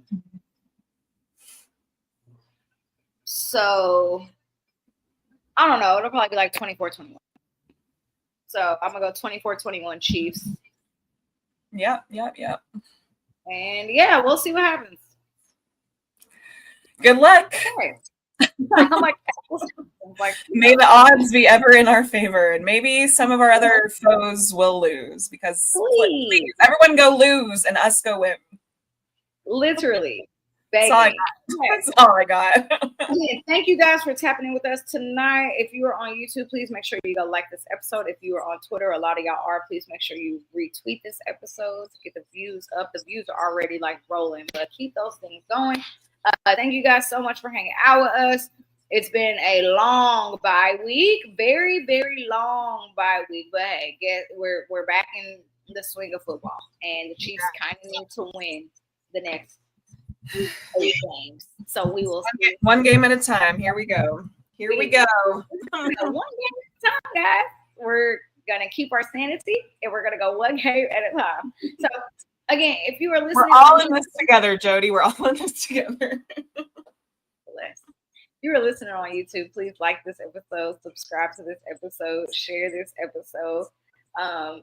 So I don't know. It'll probably be like 24-21. So I'm gonna go 24-21 Chiefs. Yeah. And yeah, we'll see what happens. Good luck. Okay. I'm like, may the odds be ever in our favor, and maybe some of our other foes will lose because please, everyone go lose and us go win. Literally. That's all I got. Yeah, thank you guys for tapping in with us tonight. If you are on YouTube, please make sure you go like this episode. If you are on Twitter, a lot of y'all are, please make sure you retweet this episode to get the views up. The views are already like rolling, but keep those things going. Thank you guys so much for hanging out with us. It's been a long bye week, very, very long bye week. But hey, we're back in the swing of football, and the Chiefs kind of need to win the next 8 games. So we will one game at a time. Here we go. One game at a time, guys. We're gonna keep our sanity, and we're gonna go one game at a time. So. Again, if you are listening, we're all in this together, Jody. We're all in this together. If you are listening on YouTube, please like this episode, subscribe to this episode, share this episode.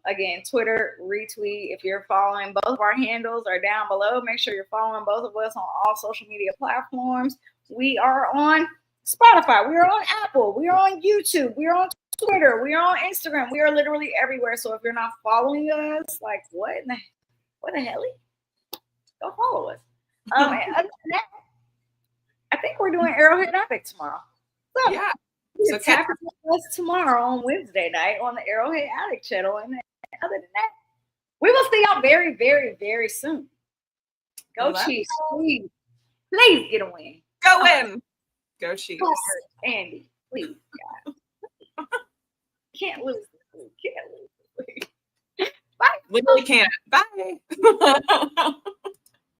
Again, Twitter, retweet. If you're following, both of our handles are down below. Make sure you're following both of us on all social media platforms. We are on Spotify. We are on Apple. We are on YouTube. We are on Twitter. We are on Instagram. We are literally everywhere. So if you're not following us, like what the hell? Go follow us. And other than that, I think we're doing Arrowhead Epic tomorrow. So yeah. So tap with us tomorrow on Wednesday night on the Arrowhead Addict channel. And other than that, we will see y'all very, very, very soon. Go Well, Chiefs, please. Please get a win. Go win. Go Chiefs. Andy, please. God. Can't lose this week. Can't lose this week. Bye. Literally can't. Bye.